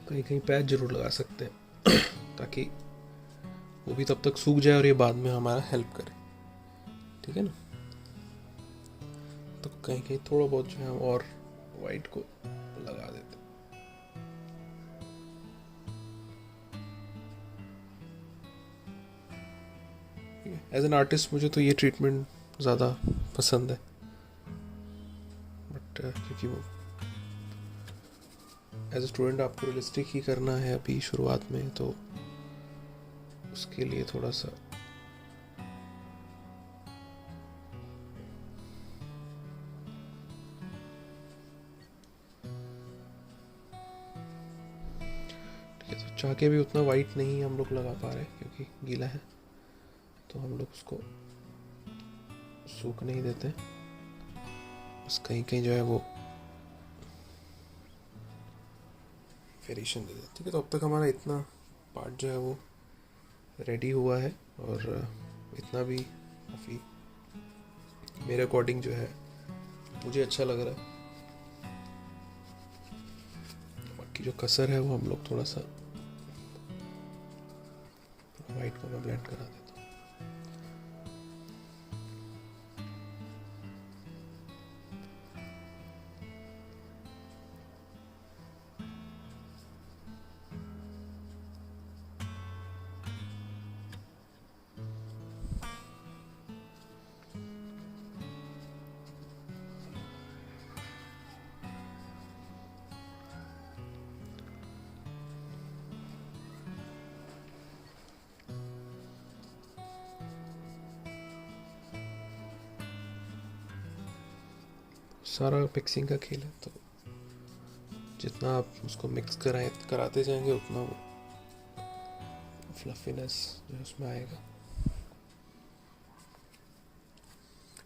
कहीं कहीं पैच जरूर लगा सकते हैं ताकि वो भी तब तक सूख जाए और ये बाद में हमारा हेल्प करे, ठीक है ना। तो कहीं कहीं थोड़ा बहुत जो है हम और वाइट को लगा देते हैं। एज एन आर्टिस्ट मुझे तो ये ट्रीटमेंट ज़्यादा पसंद है, बट क्योंकि वो एज ए स्टूडेंट आपको रियलिस्टिक ही करना है अभी शुरुआत में, तो उसके लिए थोड़ा सा ठीक है। तो चाह के भी उतना वाइट नहीं हम लोग लगा पा रहे क्योंकि गीला है, तो हम लोग उसको सूख नहीं देते, बस कहीं कहीं जो है वो वेरिएशन दे देते। ठीक है, तो अब तक हमारा इतना पार्ट जो है वो रेडी हुआ है और इतना भी काफ़ी मेरे अकॉर्डिंग जो है मुझे अच्छा लग रहा है। बाकी जो कसर है वो हम लोग थोड़ा सा वाइट को मैं ब्लेंड करा देता हूँ। सारा मिक्सिंग का खेल है, तो जितना आप उसको मिक्स कराते जाएंगे उतना वो फ्लफीनेस जो है उसमें आएगा।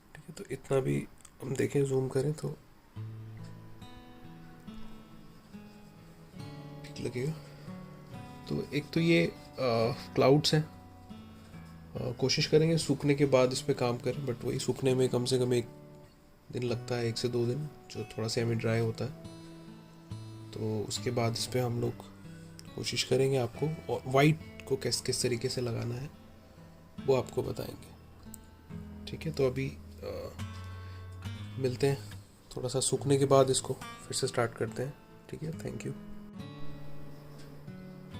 ठीक है, तो इतना भी हम देखें, जूम करें तो ठीक लगेगा। तो एक तो ये क्लाउड्स हैं, कोशिश करेंगे सूखने के बाद इस पे काम करें, बट वही सूखने में कम से कम 1 दिन लगता है, 1 से 2 दिन, जो थोड़ा सेमी ड्राई होता है। तो उसके बाद इस पे हम लोग कोशिश करेंगे आपको, और वाइट को किस किस तरीके से लगाना है वो आपको बताएंगे। ठीक है, तो अभी मिलते हैं थोड़ा सा सूखने के बाद, इसको फिर से स्टार्ट करते हैं। ठीक है, थैंक यू।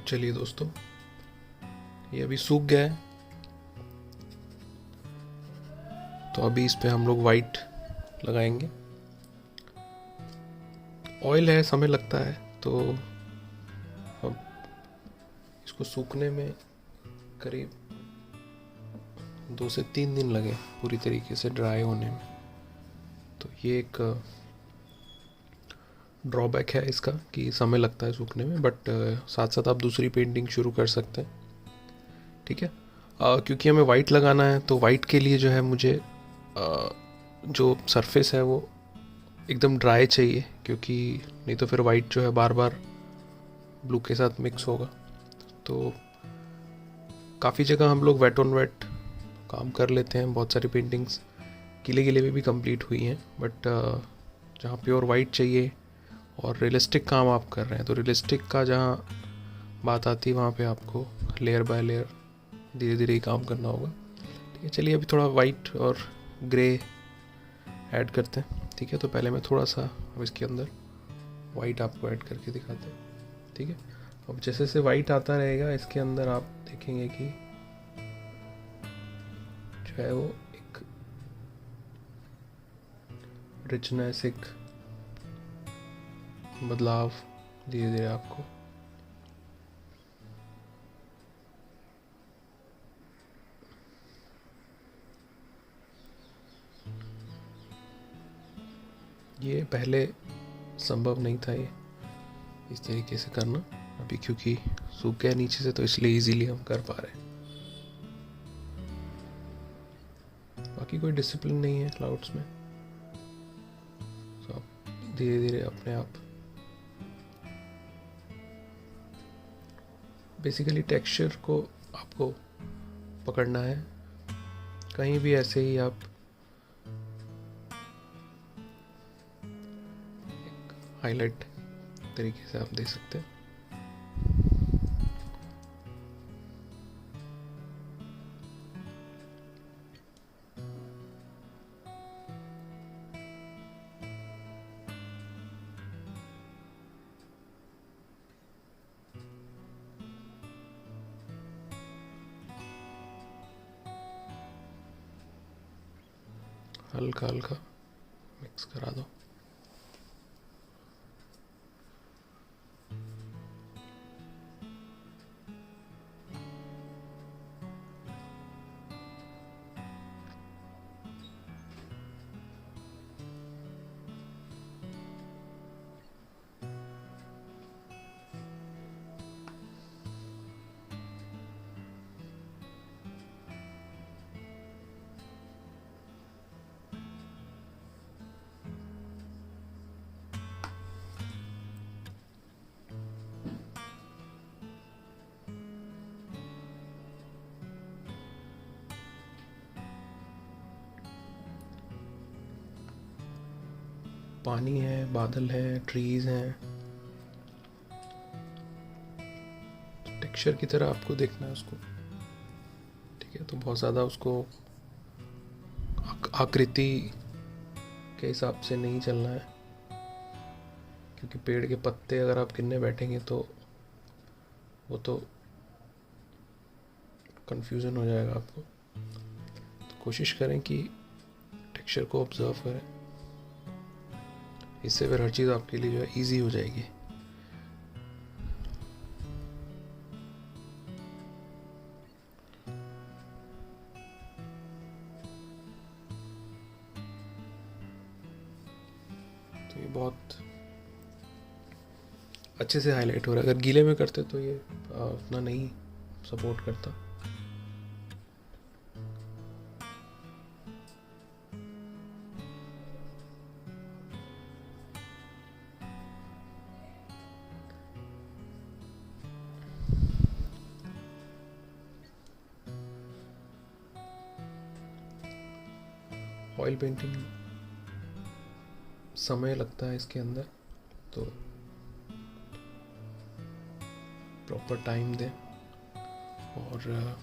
चलिए दोस्तों, ये अभी सूख गया है, तो अभी इस पे हम लोग वाइट लगाएंगे। ऑयल है, समय लगता है, तो अब इसको सूखने में करीब 2 से 3 दिन लगे पूरी तरीके से ड्राई होने में। तो ये एक ड्रॉबैक है इसका कि समय लगता है सूखने में, बट साथ साथ आप दूसरी पेंटिंग शुरू कर सकते हैं। ठीक है, क्योंकि हमें वाइट लगाना है, तो वाइट के लिए जो है मुझे जो सरफेस है वो एकदम ड्राई चाहिए, क्योंकि नहीं तो फिर वाइट जो है बार बार ब्लू के साथ मिक्स होगा। तो काफ़ी जगह हम लोग वेट ऑन वेट काम कर लेते हैं, बहुत सारी पेंटिंग्स गीले गीले में भी कंप्लीट हुई हैं, बट जहाँ प्योर वाइट चाहिए और रियलिस्टिक काम आप कर रहे हैं, तो रियलिस्टिक का जहाँ बात आती है वहाँ पे आपको लेयर बाय लेयर धीरे धीरे ही काम करना होगा। ठीक है, चलिए अभी थोड़ा वाइट और ग्रे ऐड करते हैं। ठीक है, तो पहले मैं थोड़ा सा अब इसके अंदर वाइट आपको ऐड करके दिखाते हैं। ठीक है, अब जैसे जैसे वाइट आता रहेगा इसके अंदर आप देखेंगे कि जो है वो एक रिचनेस, एक बदलाव धीरे धीरे आपको ये पहले संभव नहीं था ये इस तरीके से करना, अभी क्योंकि सूख गया नीचे से तो इसलिए इजीली हम कर पा रहे हैं। बाकी कोई डिसिप्लिन नहीं है क्लाउड्स में, तो आप धीरे धीरे अपने आप बेसिकली टेक्सचर को आपको पकड़ना है, कहीं भी ऐसे ही आप हाईलाइट तरीके से आप दे सकते हैं। हल्का हल्का मिक्स करा दो। पानी है, बादल है, ट्रीज हैं, टेक्सचर की तरह आपको देखना है उसको। ठीक है, तो बहुत ज़्यादा उसको आकृति के हिसाब से नहीं चलना है, क्योंकि पेड़ के पत्ते अगर आप गिनने बैठेंगे तो वो तो कंफ्यूजन हो जाएगा आपको। तो कोशिश करें कि टेक्सचर को ऑब्जर्व करें, इससे फिर हर चीज़ आपके लिए जो है ईजी हो जाएगी। तो ये बहुत अच्छे से हाईलाइट हो रहा है। अगर गीले में करते तो ये उतना नहीं सपोर्ट करता। ऑयल पेंटिंग समय लगता है इसके अंदर, तो प्रॉपर टाइम दें और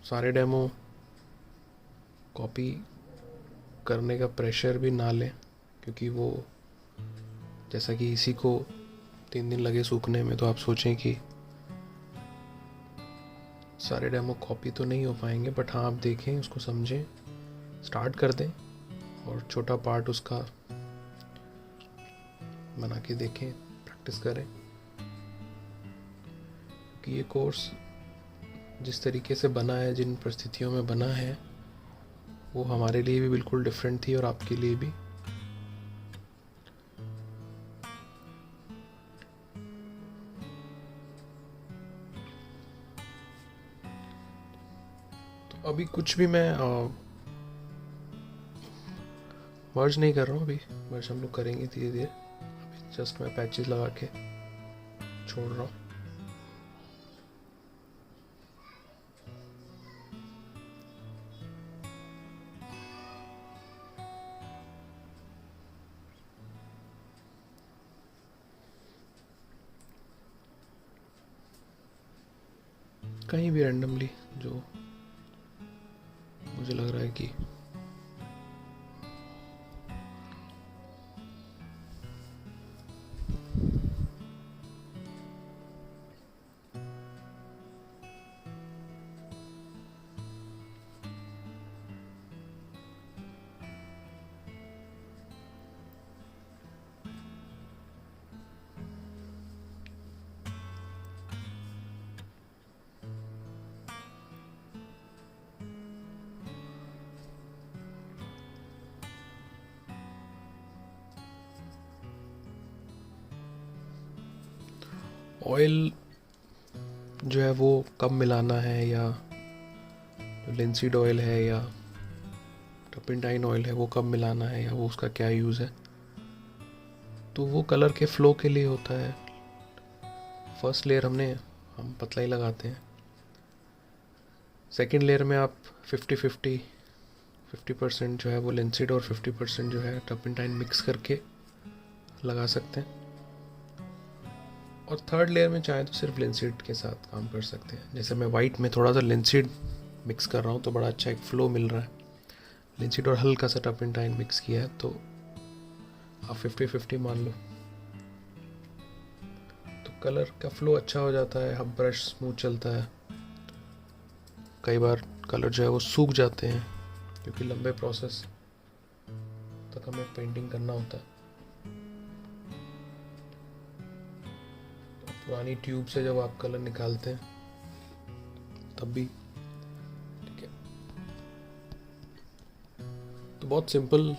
सारे डेमो कॉपी करने का प्रेशर भी ना लें, क्योंकि वो जैसा कि इसी को 3 दिन लगे सूखने में, तो आप सोचें कि सारे डेमो कॉपी तो नहीं हो पाएंगे, बट हाँ आप देखें, उसको समझें, स्टार्ट कर दें और छोटा पार्ट उसका बना के देखें, प्रैक्टिस करें। क्योंकि ये कोर्स जिस तरीके से बना है, जिन परिस्थितियों में बना है, वो हमारे लिए भी बिल्कुल डिफरेंट थी और आपके लिए भी। तो अभी कुछ भी मैं मर्ज नहीं कर रहा हूँ, अभी मर्ज हम लोग करेंगे धीरे धीरे। अभी जस्ट मैं पैचेस लगा के छोड़ रहा हूँ। कहीं भी रैंडमली जो मुझे लग रहा है कि ऑयल जो है वो कब मिलाना है, या जो लिंसीड ऑयल है या टर्पेंटाइन ऑयल है वो कब मिलाना है, या वो उसका क्या यूज़ है, तो वो कलर के फ्लो के लिए होता है। फर्स्ट लेयर हमने हम पतला ही लगाते हैं। सेकेंड लेयर में आप 50% जो है वो लिंसीड और 50% जो है टर्पेंटाइन मिक्स करके लगा सकते हैं। और थर्ड लेयर में चाहे तो सिर्फ लिंसीड के साथ काम कर सकते हैं। जैसे मैं वाइट में थोड़ा सा लिंसीड मिक्स कर रहा हूँ तो बड़ा अच्छा एक फ्लो मिल रहा है। लिंसीड और हल्का सा टर्पेंटाइन मिक्स किया है तो आप 50-50 मान लो, तो कलर का फ्लो अच्छा हो जाता है। अब ब्रश स्मूथ चलता है। कई बार कलर जो है वो सूख जाते हैं क्योंकि लंबे प्रोसेस तक हमें पेंटिंग करना होता है। तो पुरानी ट्यूब से जब आप कलर निकालते हैं तब भी ठीक है। तो बहुत सिंपल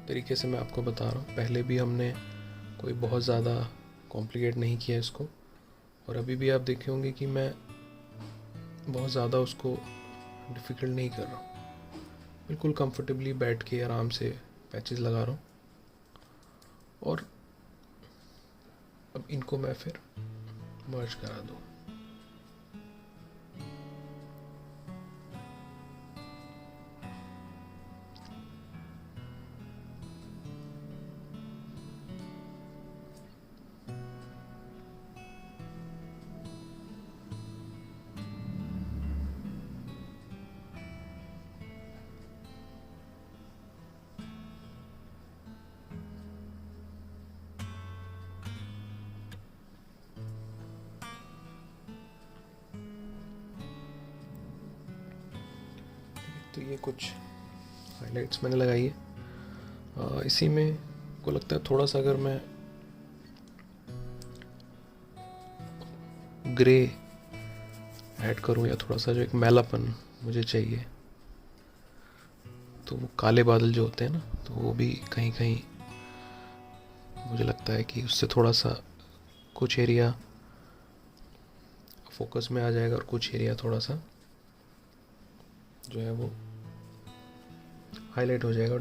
तरीके से मैं आपको बता रहा हूँ। पहले भी हमने कोई बहुत ज़्यादा कॉम्प्लिकेट नहीं किया इसको, और अभी भी आप देखे होंगे कि मैं बहुत ज़्यादा उसको डिफ़िकल्ट नहीं कर रहा हूँ। बिल्कुल कंफर्टेबली बैठ के आराम से पैचेस लगा रहा हूँ। और अब इनको मैं फिर मर्ज करा दूँ। तो ये कुछ हाइलाइट्स मैंने लगाई है। इसी में को लगता है थोड़ा सा अगर मैं ग्रे ऐड करूँ या थोड़ा सा जो एक मैलापन मुझे चाहिए, तो वो काले बादल जो होते हैं ना, तो वो भी कहीं कहीं मुझे लगता है कि उससे थोड़ा सा कुछ एरिया फोकस में आ जाएगा और कुछ एरिया थोड़ा सा जो है वो हाईलाइट हो जाएगा।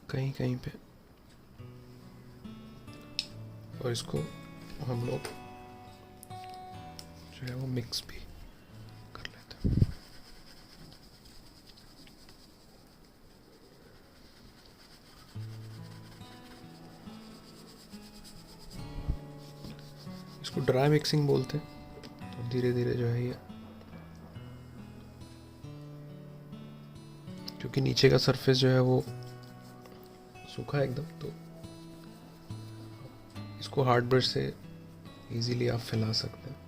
कहीं कहीं पे, और इसको हम लोग जो है वो मिक्स भी कर लेते हैं। इसको ड्राई मिक्सिंग बोलते हैं। तो धीरे धीरे जो है ये, क्योंकि नीचे का सरफेस जो है वो सूखा है एकदम, तो इसको हार्ड ब्रश से इजीली आप फैला सकते हैं।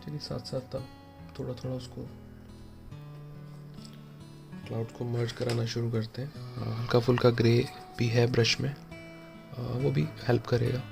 चलिए साथ साथ अब थोड़ा थोड़ा उसको क्लाउड को मर्ज कराना शुरू करते हैं। हल्का फुल्का ग्रे भी है ब्रश में, वो भी हेल्प करेगा।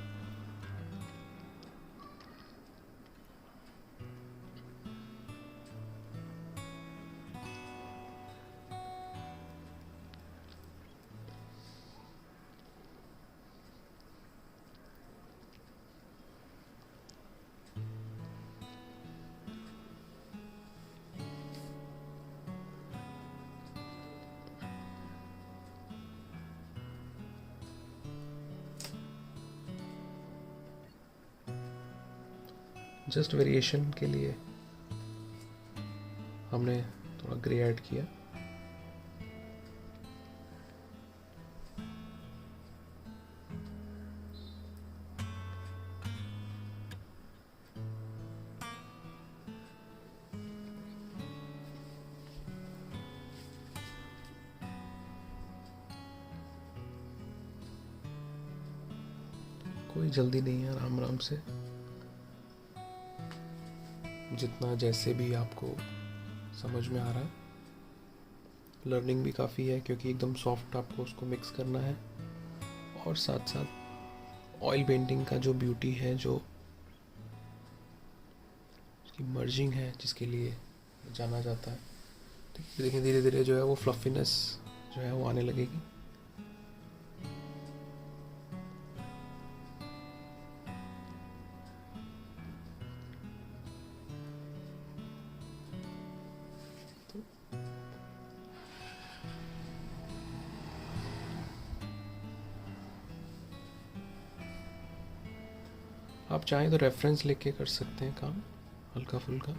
जस्ट वेरिएशन के लिए हमने थोड़ा ग्रे ऐड किया। कोई जल्दी नहीं है, आराम आराम से, जितना जैसे भी आपको समझ में आ रहा है। लर्निंग भी काफ़ी है क्योंकि एकदम सॉफ्ट आपको उसको मिक्स करना है। और साथ साथ ऑयल पेंटिंग का जो ब्यूटी है, जो उसकी मर्जिंग है, जिसके लिए जाना जाता है, देखिए धीरे धीरे जो है वो फ्लफीनेस जो है वो आने लगेगी। आप चाहें तो रेफरेंस लेके कर सकते हैं काम हल्का फुल्का,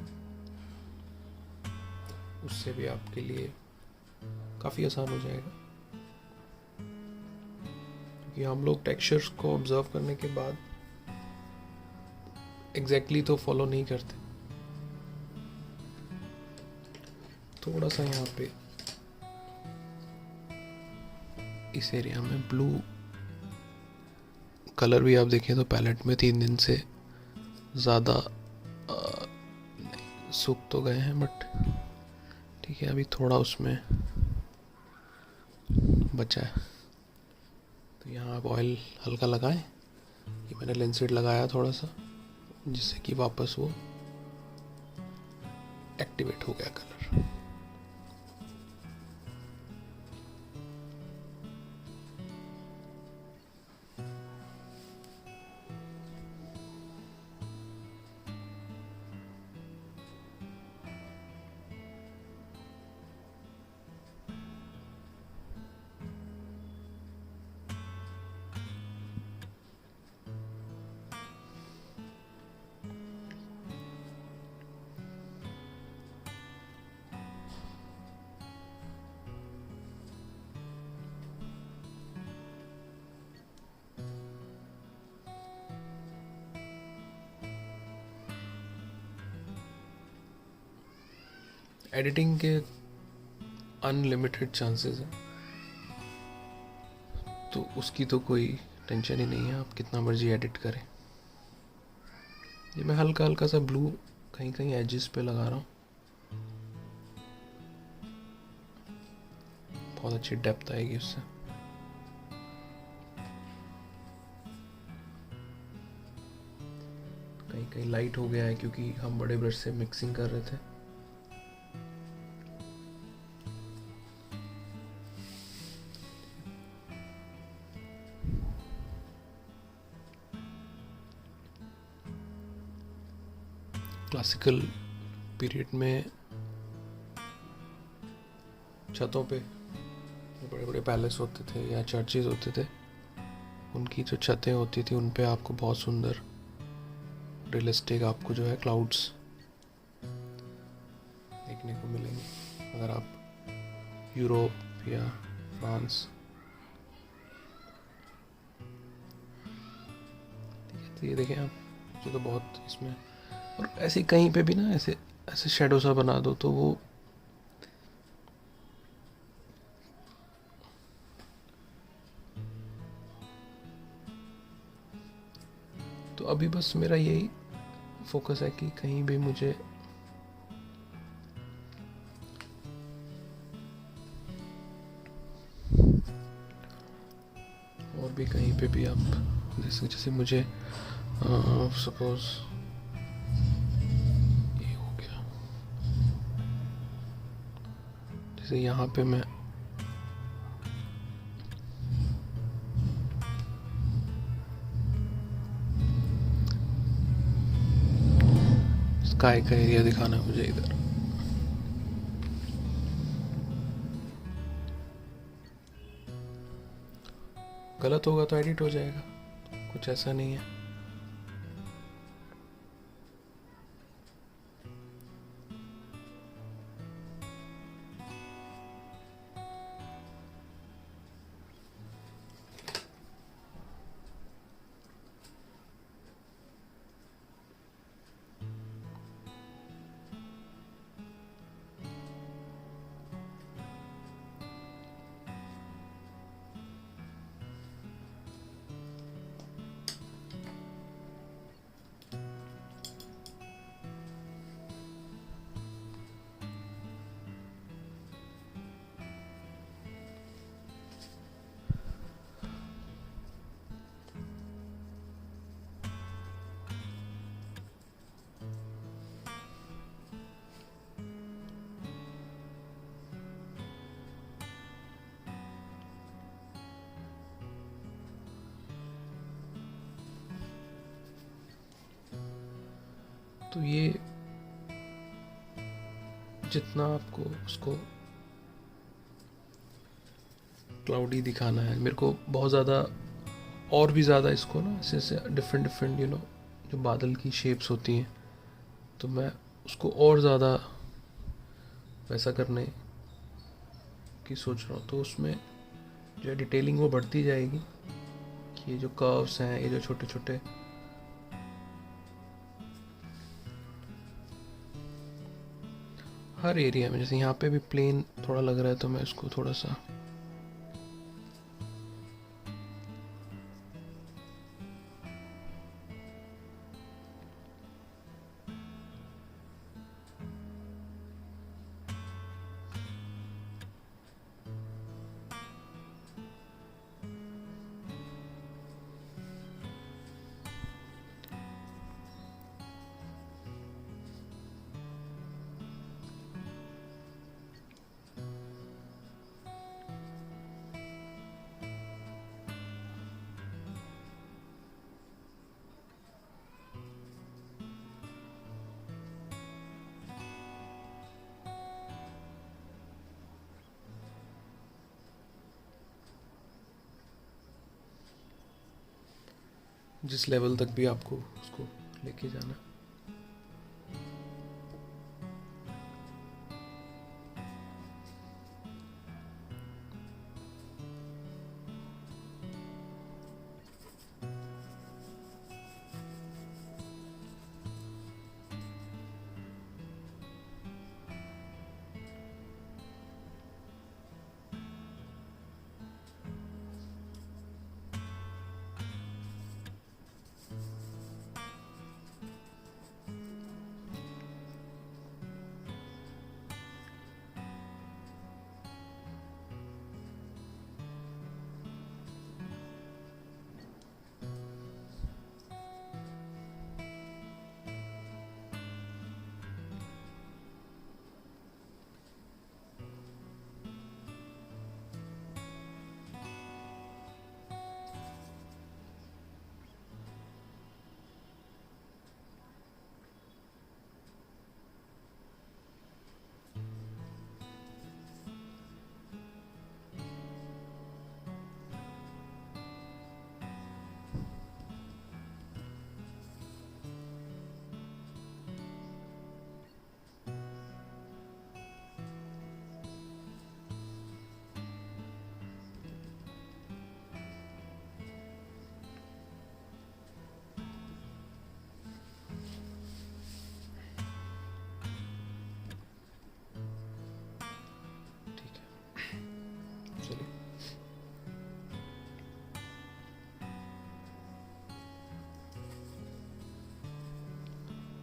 उससे भी आपके लिए काफ़ी आसान हो जाएगा। क्योंकि हम लोग टेक्सचर्स को ऑब्जर्व करने के बाद एग्जैक्टली तो फॉलो नहीं करते। थोड़ा सा यहाँ पे इस एरिया में ब्लू कलर भी आप देखें तो पैलेट में 3 दिन से ज़्यादा सूख तो गए हैं, बट ठीक है, अभी थोड़ा उसमें बचा है। तो यहाँ आप ऑयल हल्का लगाएं। ये मैंने लिनसीड लगाया थोड़ा सा, जिससे कि वापस वो एक्टिवेट हो गया कलर। एडिटिंग के अनलिमिटेड चांसेस हैं, तो उसकी तो कोई टेंशन ही नहीं है, आप कितना मर्जी एडिट करें। ये मैं हल्का हल्का सा ब्लू कहीं कहीं एजेस पे लगा रहा हूँ, बहुत अच्छी डेप्थ आएगी उससे। कहीं कहीं लाइट हो गया है क्योंकि हम बड़े ब्रश से मिक्सिंग कर रहे थे। क्लासिकल पीरियड में छतों पे जो बड़े बड़े पैलेस होते थे या चर्चेज होते थे, उनकी जो छतें होती थी उन पे आपको बहुत सुंदर रियलिस्टिक आपको जो है क्लाउड्स देखने को मिलेंगे। अगर आप यूरोप या फ्रांस, तो ये देखें आप, जो तो बहुत इसमें, और ऐसे कहीं पे भी ना ऐसे ऐसे शेडो सा बना दो तो वो तो अभी बस मेरा यही फोकस है कि कहीं भी मुझे और भी कहीं पे भी आप जैसे जैसे मुझे सपोज ये हो गया, जैसे यहाँ पे मैं स्काई का एरिया दिखाना है मुझे इधर, गलत होगा तो एडिट हो जाएगा, कुछ ऐसा नहीं है। तो ये जितना आपको उसको क्लाउडी दिखाना है, मेरे को बहुत ज़्यादा और भी ज़्यादा इसको ना ऐसे डिफरेंट डिफरेंट जो बादल की शेप्स होती हैं, तो मैं उसको और ज़्यादा वैसा करने की सोच रहा हूँ। तो उसमें जो है डिटेलिंग वो बढ़ती जाएगी कि ये जो कर्व्स हैं, ये जो छोटे छोटे हर एरिया में, जैसे यहाँ पे भी प्लेन थोड़ा लग रहा है तो मैं इसको थोड़ा सा जिस लेवल तक भी आपको उसको लेके जाना।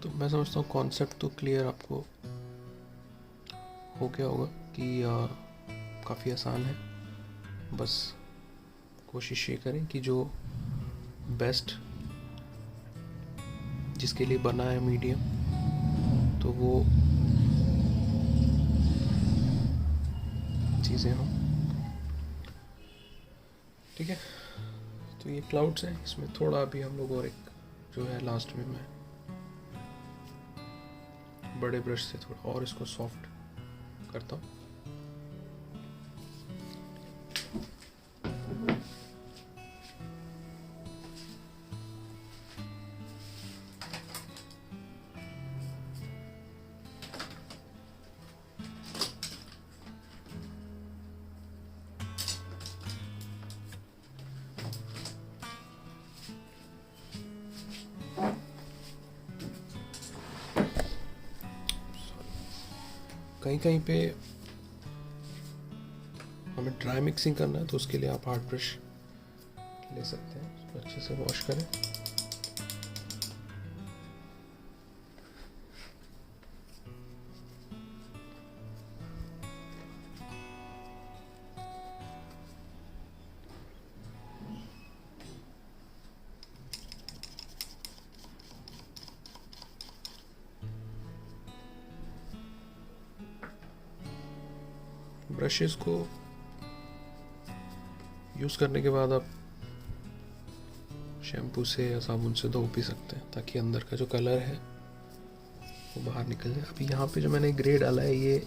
तो मैं समझता हूँ कॉन्सेप्ट तो क्लियर आपको हो गया होगा कि काफ़ी आसान है। बस कोशिश ये करें कि जो बेस्ट जिसके लिए बना है मीडियम, तो वो चीज़ें हों। ठीक है, तो ये क्लाउड्स हैं। इसमें थोड़ा अभी हम लोग और एक जो है लास्ट में मैं बड़े ब्रश से थोड़ा और इसको सॉफ्ट करता हूँ। कहीं कहीं पे हमें ड्राई मिक्सिंग करना है, तो उसके लिए आप हार्ड ब्रश ले सकते हैं। उसको अच्छे से वॉश करें। ब्रशेस को यूज़ करने के बाद आप शैम्पू से या साबुन से धो भी सकते हैं, ताकि अंदर का जो कलर है वो बाहर निकल जाए। अभी यहाँ पे जो मैंने ग्रे डाला है ये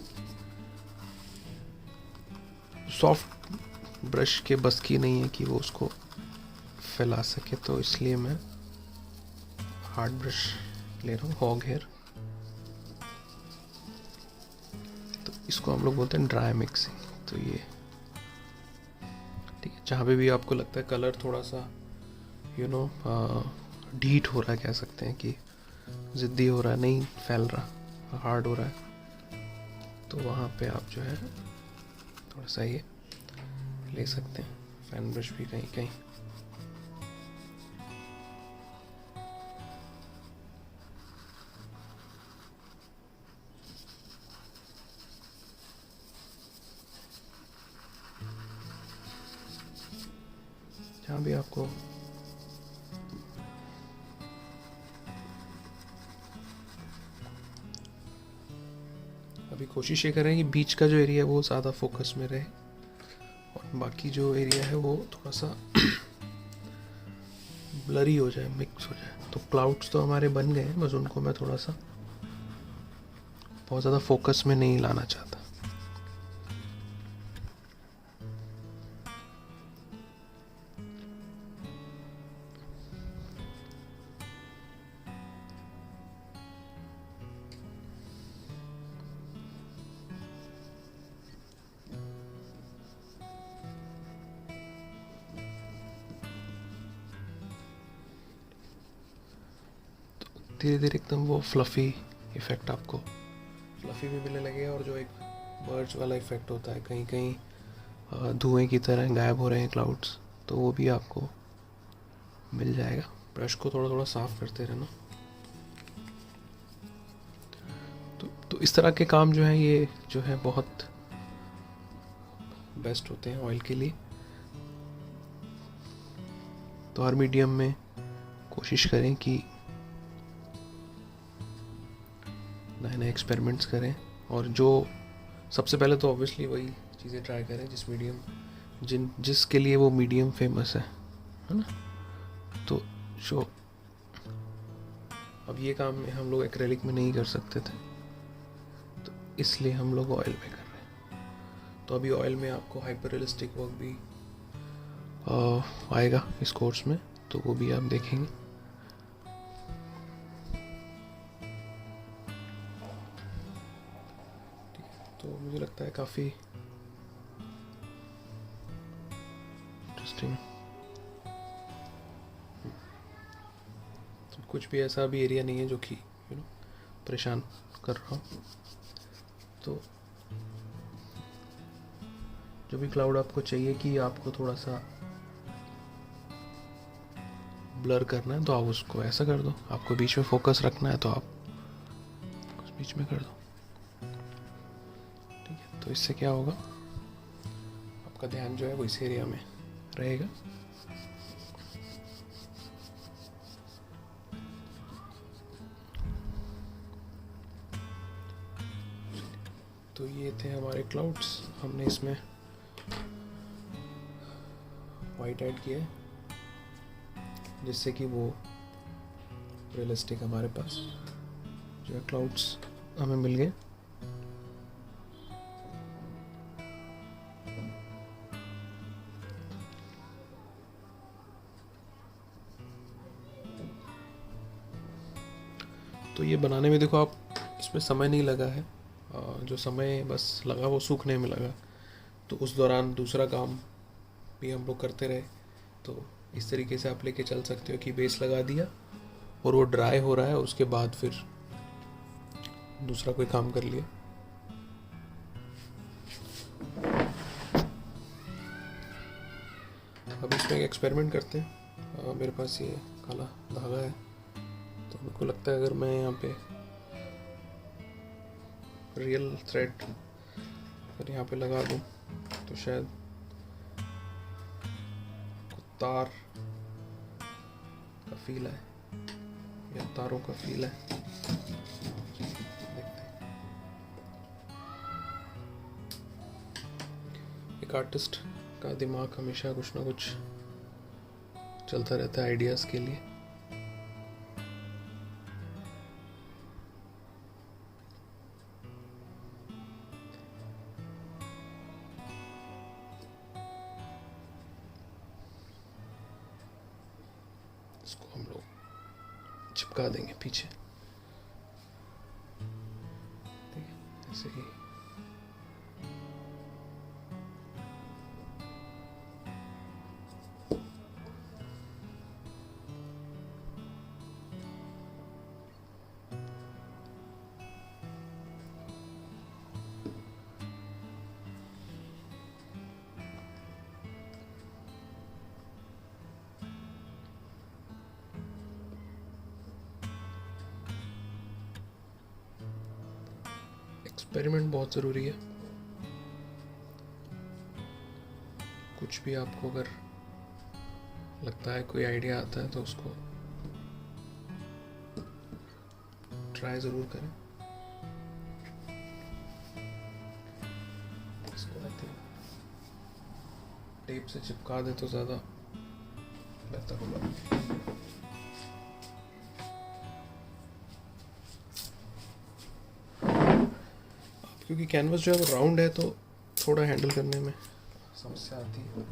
सॉफ्ट ब्रश के बस की नहीं है कि वो उसको फैला सके, तो इसलिए मैं हार्ड ब्रश ले रहा हूँ, हॉग हेयर। तो इसको हम लोग बोलते हैं ड्राई मिक्सिंग। तो ये ठीक है, जहाँ पे भी आपको लगता है कलर थोड़ा सा ढीठ हो रहा है, कह सकते हैं कि ज़िद्दी हो रहा है, नहीं फैल रहा, हार्ड हो रहा है, तो वहाँ पे आप जो है थोड़ा सा ये ले सकते हैं, फैन ब्रश भी कहीं कहीं। जहाँ भी आपको अभी कोशिश ये करें कि बीच का जो एरिया है वो ज़्यादा फोकस में रहे और बाकी जो एरिया है वो थोड़ा सा ब्लरी हो जाए, मिक्स हो जाए। तो क्लाउड्स तो हमारे बन गए हैं, बस उनको मैं थोड़ा सा बहुत ज़्यादा फोकस में नहीं लाना चाहता। धीरे धीरे एकदम वो फ्लफ़ी इफ़ेक्ट, आपको फ्लफ़ी भी मिलने लगेगा और जो एक बर्ड्स वाला इफ़ेक्ट होता है, कहीं कहीं धुएं की तरह गायब हो रहे हैं क्लाउड्स, तो वो भी आपको मिल जाएगा। ब्रश को थोड़ा थोड़ा साफ़ करते रहना। तो इस तरह के काम जो है ये जो है बहुत बेस्ट होते हैं ऑयल के लिए। तो हर मीडियम में कोशिश करें कि नए नए एक्सपेरिमेंट्स करें, और जो सबसे पहले तो ऑब्वियसली वही चीज़ें ट्राई करें जिसके लिए वो मीडियम फेमस है ना। तो जो अब ये काम में हम लोग एक्रेलिक में नहीं कर सकते थे, तो इसलिए हम लोग ऑयल में कर रहे हैं। तो अभी ऑयल में आपको हाइपर रियलिस्टिक वर्क भी आएगा इस कोर्स में, तो वो भी आप देखेंगे। तो मुझे लगता है काफ़ी इंटरेस्टिंग। तो कुछ भी ऐसा भी एरिया नहीं है जो कि परेशान कर रहा हूँ। तो जो भी क्लाउड आपको चाहिए कि आपको थोड़ा सा ब्लर करना है, तो आप उसको ऐसा कर दो। आपको बीच में फोकस रखना है तो आप उस बीच में कर दो, ठीक है। तो इससे क्या होगा, आपका ध्यान जो है वो इस एरिया में रहेगा। तो ये थे हमारे क्लाउड्स। हमने इसमें वाइट ऐड किया है जिससे कि वो रियलिस्टिक हमारे पास जो है क्लाउड्स हमें मिल गए। तो ये बनाने में देखो आप, इसमें समय नहीं लगा है, जो समय बस लगा वो सूखने में लगा। तो उस दौरान दूसरा काम भी हम लोग करते रहे। तो इस तरीके से आप लेके चल सकते हो कि बेस लगा दिया और वो ड्राई हो रहा है, उसके बाद फिर दूसरा कोई काम कर लिया। अब इसमें एक एक्सपेरिमेंट करते हैं। मेरे पास ये काला धागा है, तो मेरे को लगता है अगर मैं यहाँ पे रियल थ्रेड अगर यहाँ पे लगा दूँ तो शायद तार का फील है या तारों का फील है। देखते हैं। एक आर्टिस्ट का दिमाग हमेशा कुछ ना कुछ चलता रहता है आइडियाज़ के लिए। इसको हम लोग चिपका देंगे पीछे, ठीक है, ऐसे ही। एक्सपेरिमेंट बहुत ज़रूरी है। कुछ भी आपको अगर लगता है, कोई आइडिया आता है, तो उसको ट्राई ज़रूर करें। इसको आई थिंक टेप से चिपका दे तो ज़्यादा बेहतर होगा। क्योंकि कैनवस जो है वो राउंड है, तो थोड़ा हैंडल करने में समस्या आती है।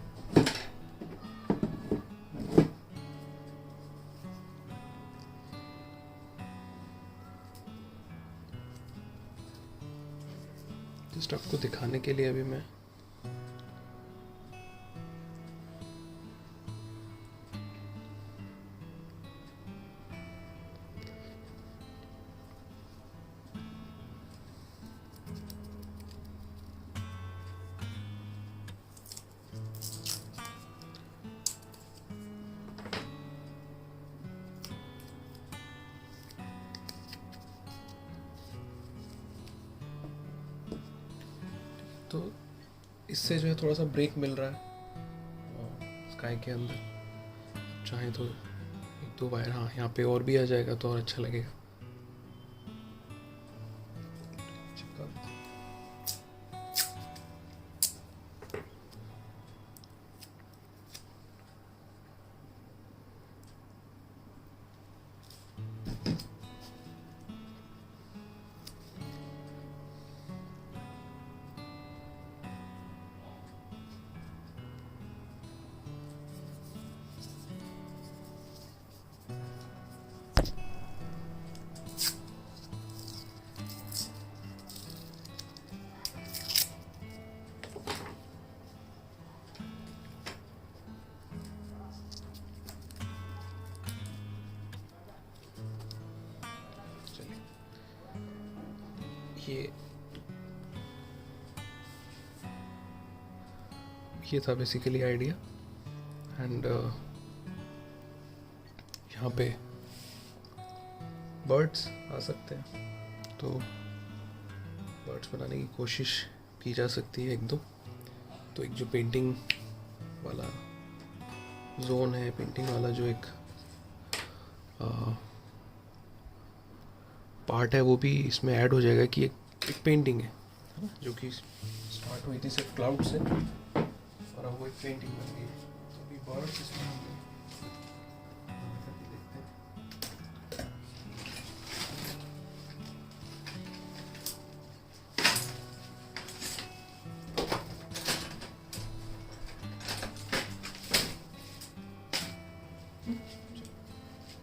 जस्ट आपको दिखाने के लिए अभी मैं तो इससे जो है थोड़ा सा ब्रेक मिल रहा है स्काई के अंदर। चाहे तो एक दो वायर, हाँ, यहाँ पे और भी आ जाएगा तो और अच्छा लगेगा। ये था बेसिकली आइडिया। एंड यहाँ पे बर्ड्स आ सकते हैं, तो बर्ड्स बनाने की कोशिश की जा सकती है एक दो। तो एक जो पेंटिंग वाला जोन है, पेंटिंग वाला जो एक पार्ट है, वो भी इसमें ऐड हो जाएगा कि एक पेंटिंग है ना, जो कि स्टार्ट हुई थी सिर्फ क्लाउड से और अब वो एक पेंटिंग बन गई है। तो अभी बर्ड्स इसमें होंगे, देखते हैं।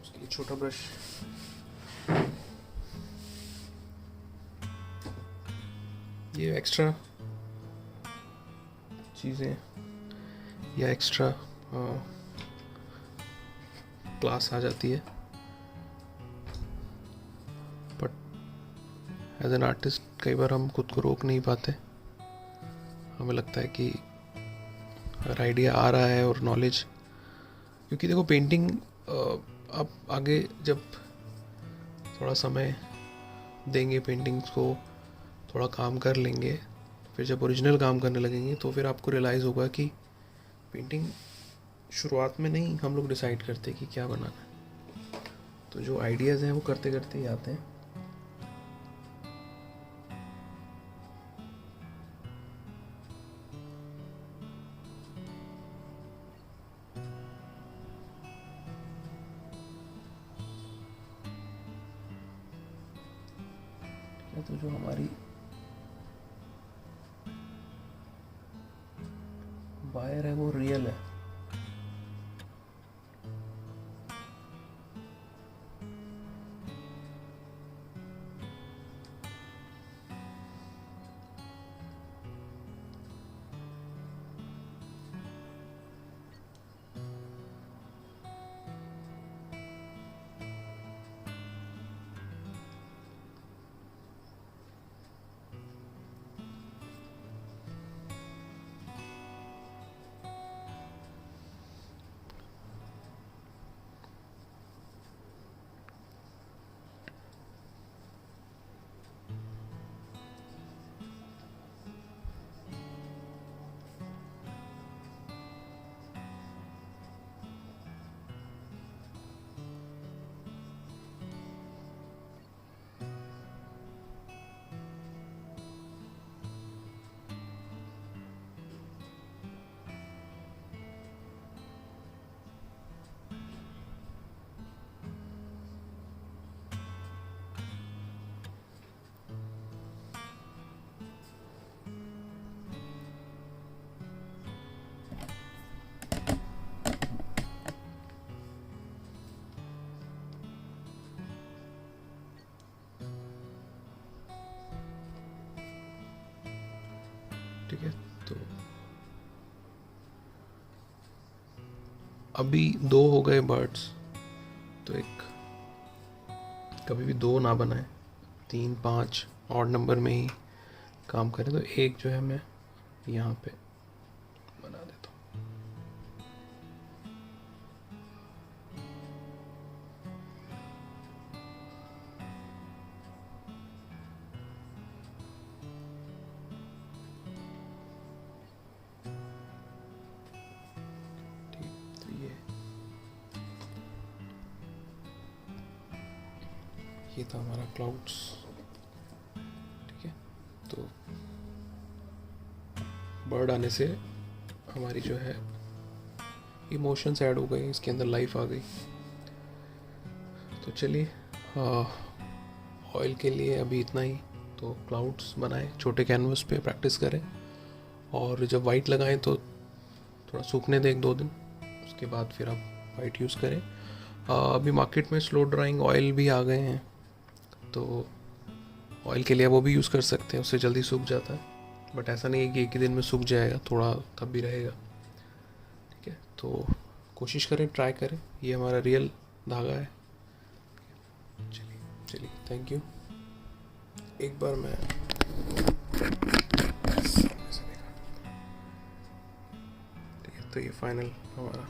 उसके लिए छोटा ब्रश, ये एक्स्ट्रा चीज़ें या एक्स्ट्रा क्लास आ जाती है, बट एज एन आर्टिस्ट कई बार हम खुद को रोक नहीं पाते। हमें लगता है कि अगर आइडिया आ रहा है और नॉलेज, क्योंकि देखो पेंटिंग आप आगे जब थोड़ा समय देंगे पेंटिंग्स को, थोड़ा काम कर लेंगे, फिर जब ओरिजिनल काम करने लगेंगे तो फिर आपको रियलाइज़ होगा कि पेंटिंग शुरुआत में नहीं हम लोग डिसाइड करते कि क्या बनाना है। तो जो आइडियाज़ हैं वो करते करते ही आते हैं। तो जो हमारी वायर है वो रियल है, ठीक है, तो अभी 2 हो गए बर्ड्स, तो एक कभी भी 2 ना बनाए, 3 5 ऑड नंबर में ही काम करें। तो एक जो है मैं यहाँ पे बना देता हूँ। ठीक, तो ये था हमारा क्लाउड्स। ठीक है, तो बर्ड आने से हमारी जो है इमोशंस ऐड हो गए, इसके अंदर लाइफ आ गई। तो चलिए, ऑयल के लिए अभी इतना ही। तो क्लाउड्स बनाएं, छोटे कैनवस पे प्रैक्टिस करें, और जब वाइट लगाएं तो थोड़ा सूखने दें 1-2 दिन, उसके बाद फिर आप वाइट यूज़ करें। अभी मार्केट में स्लो ड्राइंग ऑयल भी आ गए हैं, तो ऑयल के लिए वो भी यूज़ कर सकते हैं, उससे जल्दी सूख जाता है। बट ऐसा नहीं है कि एक ही दिन में सूख जाएगा, थोड़ा तब भी रहेगा। ठीक है, तो कोशिश करें, ट्राई करें, ये हमारा रियल धागा है। चलिए चलिए, थैंक यू। एक बार मैं सामने से दिखा, ठीक है, तो ये फाइनल हमारा